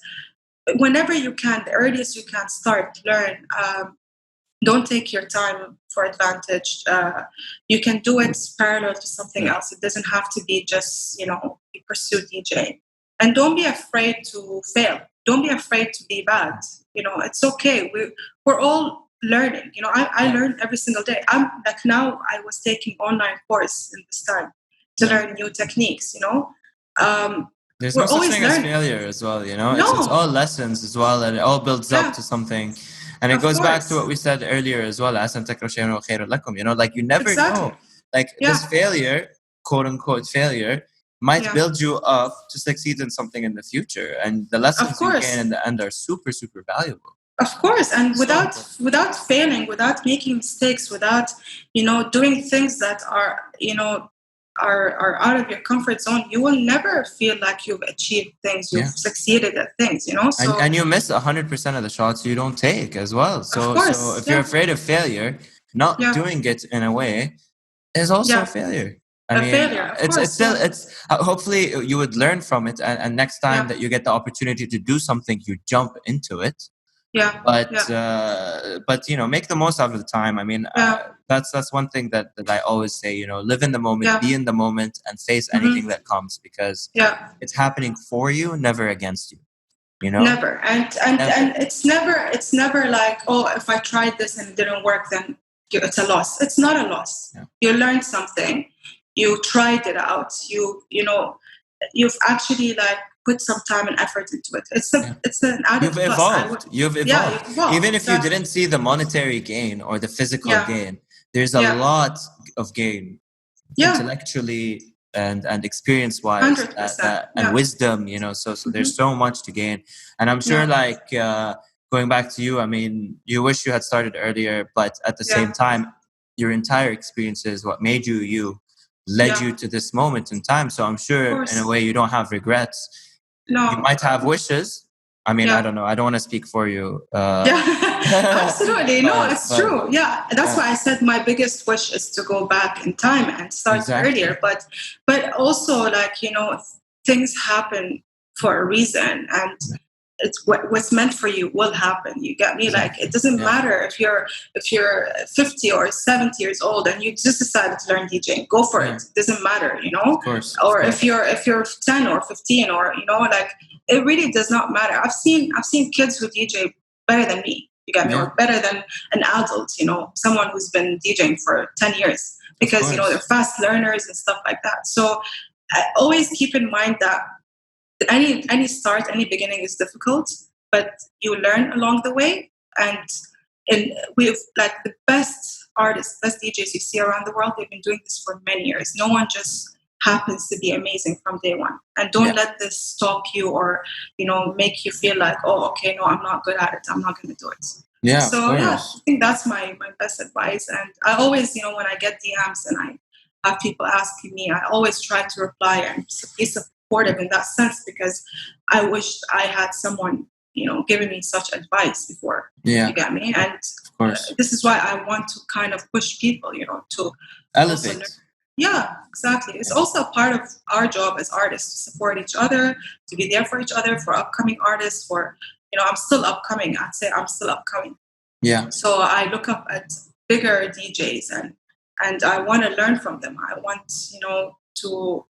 whenever you can, the earliest you can start, learn. Don't take your time for advantage. You can do it parallel to something else. It doesn't have to be just, you know, you pursue DJ. And don't be afraid to fail. Don't be afraid to be bad. You know, it's okay. We're all learning. You know, I learn every single day. I'm like now I was taking online course in this time to learn new techniques, you know. There's no such thing as failure as well, you know. It's all lessons as well, and it all builds up to something. And it goes back to what we said earlier as well. You know, like you never know. Like this failure, quote unquote failure, might build you up to succeed in something in the future. And the lessons you gain in the end are super, super valuable. Of course. And without failing, without making mistakes, without, you know, doing things that are, you know, are out of your comfort zone, you will never feel like you've achieved things, you've succeeded at things, you know. So, and you miss 100% of the shots you don't take as well. So if you're afraid of failure, not doing it in a way is also a failure. I mean, hopefully you would learn from it, and next time that you get the opportunity to do something, you jump into it. But you know, make the most out of the time. I mean, that's one thing that I always say. You know, live in the moment, be in the moment, and face anything that comes, because it's happening for you, never against you. You know, never. And it's never like, oh, if I tried this and it didn't work, then it's a loss. It's not a loss. You learned something. You tried it out. You know, you've actually like put some time and effort into it. It's an added plus. You've evolved. Even if you didn't see the monetary gain or the physical gain, there's a lot of gain intellectually, and experience wise, 100%. and wisdom, you know. So there's so much to gain, and I'm sure like going back to you, I mean, you wish you had started earlier, but at the same time, your entire experiences, what made you, led you to this moment in time. So I'm sure in a way you don't have regrets. No. You might have wishes. I mean, I don't know. I don't want to speak for you. Absolutely. No, it's true. Yeah. That's why I said my biggest wish is to go back in time and start earlier. But also, like, you know, things happen for a reason, and it's what's meant for you will happen. You get me? Like, it doesn't matter if you're 50 or 70 years old and you just decided to learn DJing, go for it. It doesn't matter, you know. Of course. Or if you're 10 or 15, or, you know, like, it really does not matter. I've seen kids who DJ better than me. You get me? Or better than an adult, you know, someone who's been DJing for 10 years, because, you know, they're fast learners and stuff like that. So I always keep in mind that any start, any beginning is difficult, but you learn along the way. And we've, like, the best artists, best DJs you see around the world, they've been doing this for many years. No one just happens to be amazing from day one. And don't let this stop you, or, you know, make you feel like, oh, okay, no, I'm not good at it, I'm not going to do it. So I think that's my best advice. And I always, you know, when I get DMs and I have people asking me, I always try to reply and be supportive in that sense, because I wish I had someone, you know, giving me such advice before. You get me? And this is why I want to kind of push people, you know, to elevate. Yeah, exactly. It's also a part of our job as artists to support each other, to be there for each other, for upcoming artists, for, you know, I'm still upcoming. I'd say I'm still upcoming. Yeah. So I look up at bigger DJs and I want to learn from them. I want, you know, to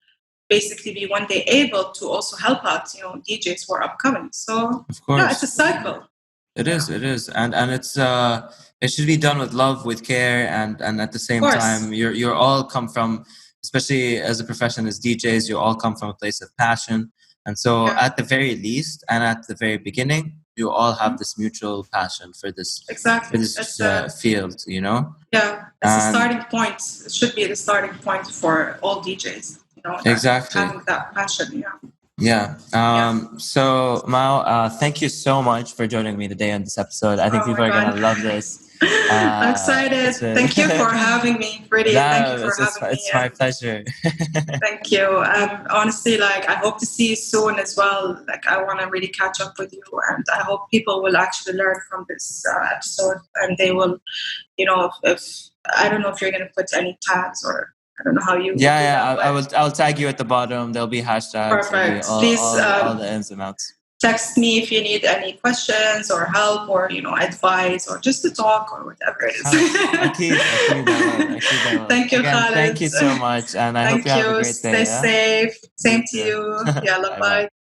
basically be one day able to also help out, you know, DJs who are upcoming. So of course. Yeah, it's a cycle. It is, and it's it should be done with love, with care, and at the same time, you're all come from, especially as a profession as DJs, you all come from a place of passion, and so at the very least, and at the very beginning, you all have this mutual passion for this field, you know. Yeah, it's a starting point. It should be the starting point for all DJs, you know. Having that passion, Yeah. So Maww, thank you so much for joining me today on this episode. I think people are gonna love this. I'm excited. Thank you for having me. Really, thank you for having me. It's my pleasure. Thank you. Honestly, like, I hope to see you soon as well. Like, I want to really catch up with you, and I hope people will actually learn from this episode, and they will, you know, if I don't know if you're gonna put any tags, or I don't know how you. I'll tag you at the bottom. There'll be hashtags. Perfect. Please, all the ins and outs. Text me if you need any questions or help, or, you know, advice, or just to talk, or whatever it is. Thank you, Khaled. Thank you so much, and I hope you have a great day. Stay safe. Same to you. Bye.